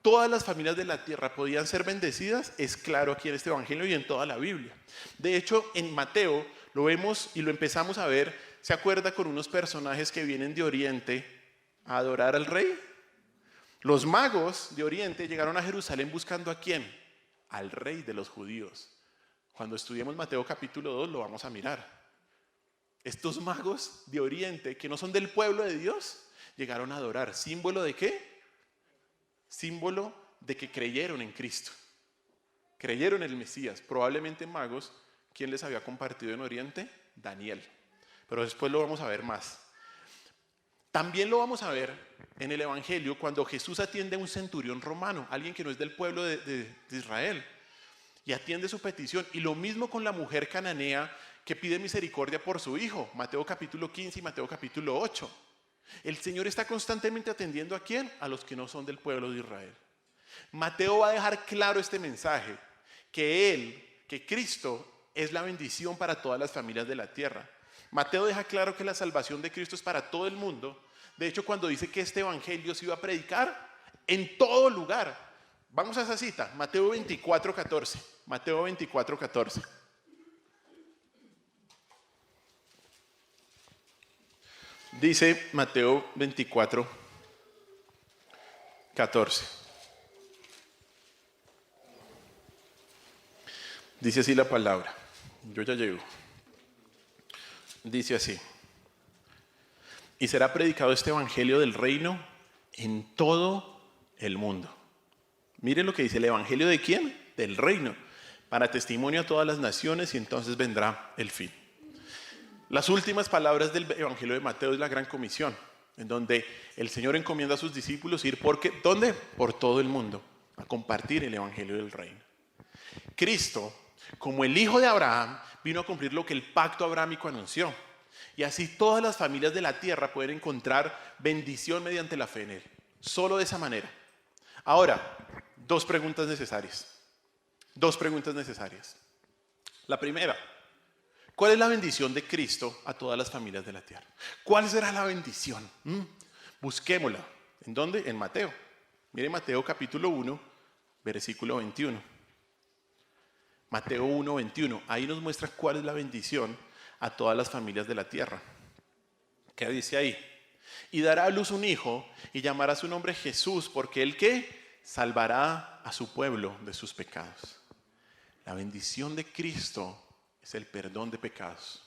todas las familias de la tierra podían ser bendecidas, es claro aquí en este evangelio y en toda la Biblia. De hecho, en Mateo lo vemos y lo empezamos a ver, ¿se acuerda con unos personajes que vienen de Oriente a adorar al rey? Los magos de Oriente llegaron a Jerusalén buscando ¿a quién? Al rey de los judíos. Cuando estudiemos Mateo capítulo 2 lo vamos a mirar. Estos magos de Oriente, que no son del pueblo de Dios, llegaron a adorar. ¿Símbolo de qué? Símbolo de que creyeron en Cristo. Creyeron en el Mesías. Probablemente magos, ¿quién les había compartido en Oriente? Daniel. Pero después lo vamos a ver más. También lo vamos a ver en el Evangelio cuando Jesús atiende a un centurión romano, alguien que no es del pueblo de Israel, y atiende su petición. Y lo mismo con la mujer cananea que pide misericordia por su hijo, Mateo capítulo 15 y Mateo capítulo 8. El Señor está constantemente atendiendo ¿a quién? A los que no son del pueblo de Israel. Mateo va a dejar claro este mensaje, que Cristo es la bendición para todas las familias de la tierra. Mateo deja claro que la salvación de Cristo es para todo el mundo. De hecho, cuando dice que este evangelio se iba a predicar en todo lugar. Vamos a esa cita, Mateo 24, 14. Mateo 24, 14. Dice Mateo 24, 14. Dice así la palabra. Yo ya llego. Dice así. Y será predicado este evangelio del reino en todo el mundo. Miren lo que dice el evangelio de quién? Del reino. Para testimonio a todas las naciones y entonces vendrá el fin. Las últimas palabras del evangelio de Mateo es la gran comisión, en donde el Señor encomienda a sus discípulos ir ¿dónde? Por todo el mundo, a compartir el evangelio del reino. Cristo, como el hijo de Abraham, vino a cumplir lo que el pacto abrahámico anunció. Y así todas las familias de la tierra pueden encontrar bendición mediante la fe en Él. Solo de esa manera. Ahora, dos preguntas necesarias. La primera, ¿cuál es la bendición de Cristo a todas las familias de la tierra? ¿Cuál será la bendición? Busquémosla. ¿En dónde? En Mateo. Mire Mateo capítulo 1, versículo 21. Mateo 1, 21. Ahí nos muestra cuál es la bendición a todas las familias de la tierra. ¿Qué dice ahí? Y dará a luz un hijo y llamará su nombre Jesús, porque él ¿qué? Salvará a su pueblo de sus pecados. La bendición de Cristo es el perdón de pecados.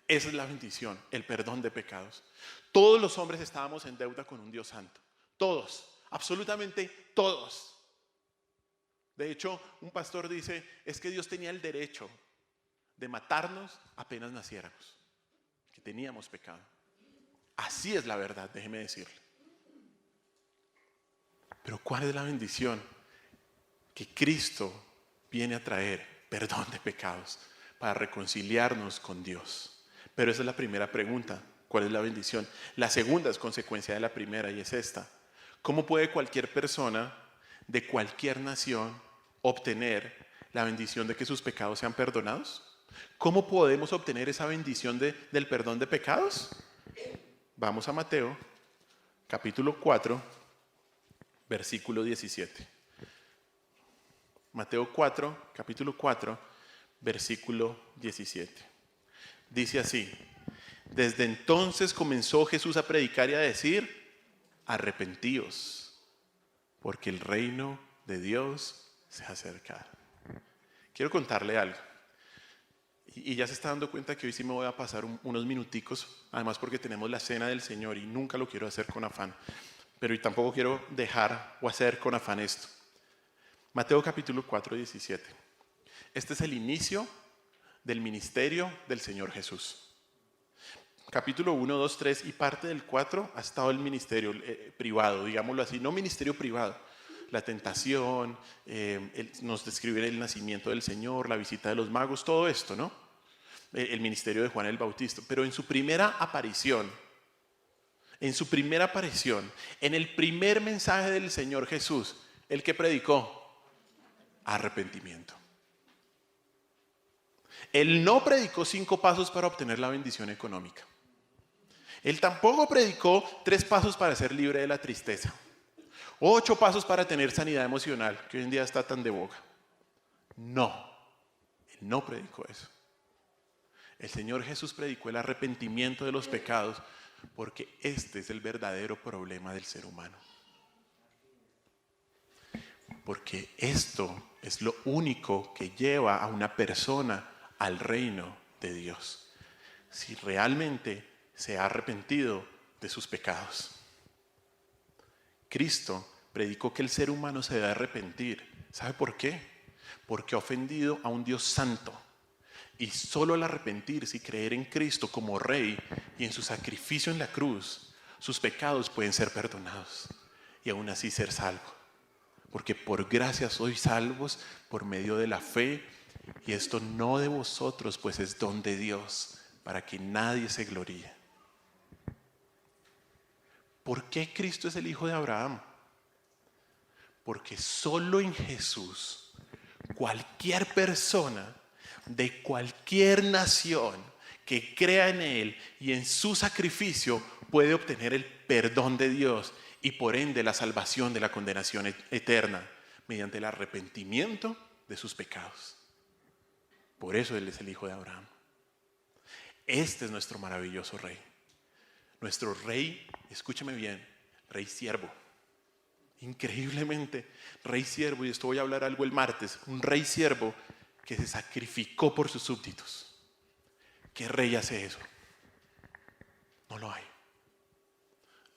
Esa es la bendición, el perdón de pecados. Todos los hombres estábamos en deuda con un Dios santo. Todos, absolutamente todos. De hecho, un pastor dice, es que Dios tenía el derecho de matarnos apenas naciéramos, que teníamos pecado. Así es la verdad, déjeme decirle. Pero ¿cuál es la bendición? Que Cristo viene a traer perdón de pecados para reconciliarnos con Dios. Pero esa es la primera pregunta, ¿cuál es la bendición? La segunda es consecuencia de la primera y es esta. ¿Cómo puede cualquier persona de cualquier nación obtener la bendición de que sus pecados sean perdonados? ¿Cómo podemos obtener esa bendición del perdón de pecados? Vamos a Mateo, capítulo 4, versículo 17. Mateo 4, capítulo 4, versículo 17. Dice así: desde entonces comenzó Jesús a predicar y a decir: arrepentíos, porque el reino de Dios se ha acercado. Quiero contarle algo. Y ya se está dando cuenta que hoy sí me voy a pasar unos minuticos, además porque tenemos la cena del Señor y nunca lo quiero hacer con afán. Pero y tampoco quiero dejar o hacer con afán esto. Mateo capítulo 4, 17. Este es el inicio del ministerio del Señor Jesús. Capítulo 1, 2, 3 y parte del 4 ha estado el ministerio privado, digámoslo así, no ministerio privado. La tentación, nos describe el nacimiento del Señor, la visita de los magos, todo esto, ¿no? El ministerio de Juan el Bautista. Pero en su primera aparición, en el primer mensaje del Señor Jesús, ¿el que predicó? Arrepentimiento. Él no predicó 5 pasos para obtener la bendición económica. Él tampoco predicó 3 pasos para ser libre de la tristeza. 8 pasos para tener sanidad emocional, que hoy en día está tan de boga. No, Él no predicó eso. El Señor Jesús predicó el arrepentimiento de los pecados, porque este es el verdadero problema del ser humano. Porque esto es lo único que lleva a una persona al reino de Dios. Si realmente se ha arrepentido de sus pecados. Cristo predicó que el ser humano se debe arrepentir. ¿Sabe por qué? Porque ha ofendido a un Dios santo. Y solo al arrepentirse y creer en Cristo como Rey y en su sacrificio en la cruz, sus pecados pueden ser perdonados y aún así ser salvos. Porque por gracia sois salvos por medio de la fe, y esto no de vosotros, pues es don de Dios, para que nadie se gloríe. ¿Por qué Cristo es el hijo de Abraham? Porque solo en Jesús, cualquier persona de cualquier nación que crea en Él y en su sacrificio puede obtener el perdón de Dios y por ende la salvación de la condenación eterna mediante el arrepentimiento de sus pecados. Por eso Él es el hijo de Abraham. Este es nuestro maravilloso Rey. Nuestro Rey, escúcheme bien, Rey siervo. Increíblemente, Rey siervo, y esto voy a hablar algo el martes, un Rey siervo que se sacrificó por sus súbditos. ¿Qué rey hace eso? No lo hay.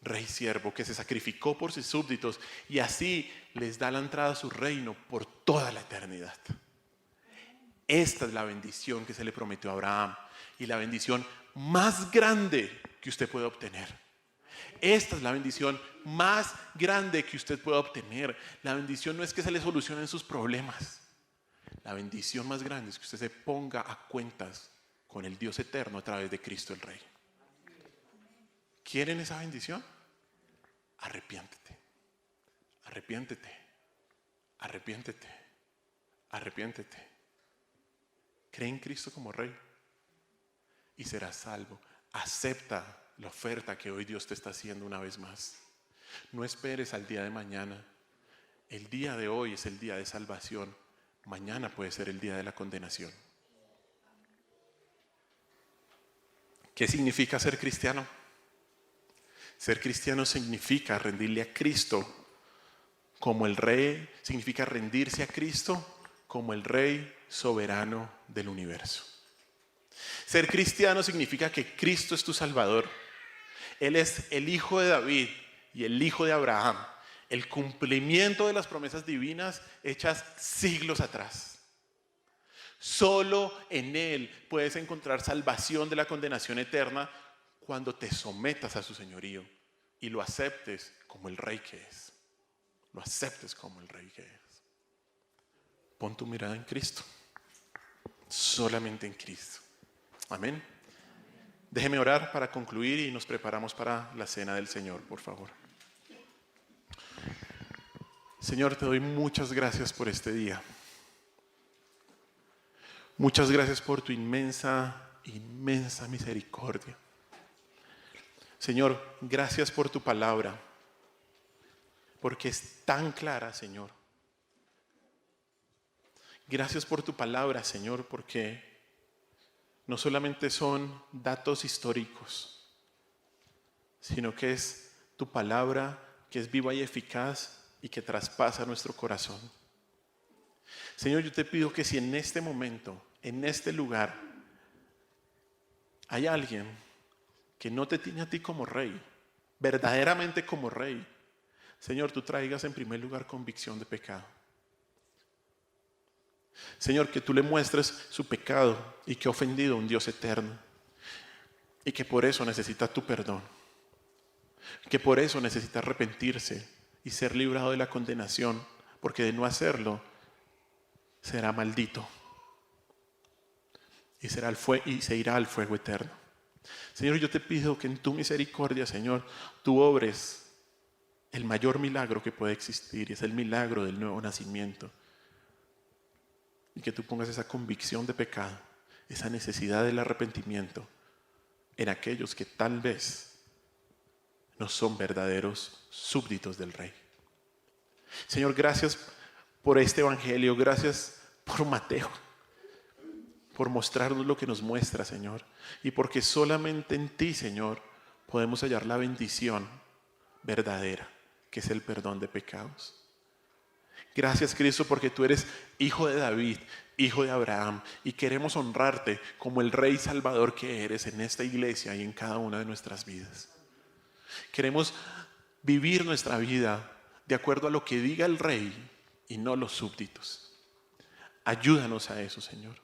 Rey siervo que se sacrificó por sus súbditos y así les da la entrada a su reino por toda la eternidad. Esta es la bendición que se le prometió a Abraham y la bendición más grande que usted puede obtener. Esta es la bendición más grande que usted puede obtener. La bendición no es que se le solucionen sus problemas. La bendición más grande es que usted se ponga a cuentas con el Dios eterno a través de Cristo el Rey. ¿Quieren esa bendición? Arrepiéntete, arrepiéntete, arrepiéntete, arrepiéntete. Cree en Cristo como Rey y serás salvo. Acepta la oferta que hoy Dios te está haciendo una vez más. No esperes al día de mañana. El día de hoy es el día de salvación. Mañana puede ser el día de la condenación. ¿Qué significa ser cristiano? Ser cristiano significa rendirle a Cristo como el Rey, significa rendirse a Cristo como el Rey soberano del universo. Ser cristiano significa que Cristo es tu Salvador. Él es el Hijo de David y el Hijo de Abraham. El cumplimiento de las promesas divinas hechas siglos atrás. Solo en Él puedes encontrar salvación de la condenación eterna cuando te sometas a su señorío y lo aceptes como el Rey que es. Lo aceptes como el Rey que es. Pon tu mirada en Cristo. Solamente en Cristo. Amén. Déjeme orar para concluir y nos preparamos para la cena del Señor, por favor. Señor, te doy muchas gracias por este día. Muchas gracias por tu inmensa, inmensa misericordia. Señor, gracias por tu palabra, porque es tan clara, Señor. Gracias por tu palabra, Señor, porque no solamente son datos históricos, sino que es tu palabra que es viva y eficaz y que traspasa nuestro corazón. Señor, yo te pido que si en este momento, en este lugar, hay alguien que no te tiene a ti como rey, verdaderamente como rey, Señor, tú traigas en primer lugar convicción de pecado. Señor, que tú le muestres su pecado y que ha ofendido a un Dios eterno y que por eso necesita tu perdón, que por eso necesita arrepentirse y ser librado de la condenación, porque de no hacerlo será maldito y se irá al fuego eterno. Señor, yo te pido que en tu misericordia, Señor, tú obres el mayor milagro que puede existir, y es el milagro del nuevo nacimiento. Y que tú pongas esa convicción de pecado, esa necesidad del arrepentimiento en aquellos que tal vez no son verdaderos súbditos del Rey. Señor, gracias por este evangelio, gracias por Mateo, por mostrarnos lo que nos muestra, Señor, y porque solamente en ti, Señor, podemos hallar la bendición verdadera, que es el perdón de pecados. Gracias, Cristo, porque tú eres hijo de David, hijo de Abraham, y queremos honrarte como el Rey Salvador que eres en esta iglesia y en cada una de nuestras vidas. Queremos vivir nuestra vida de acuerdo a lo que diga el Rey y no los súbditos. Ayúdanos a eso, Señor.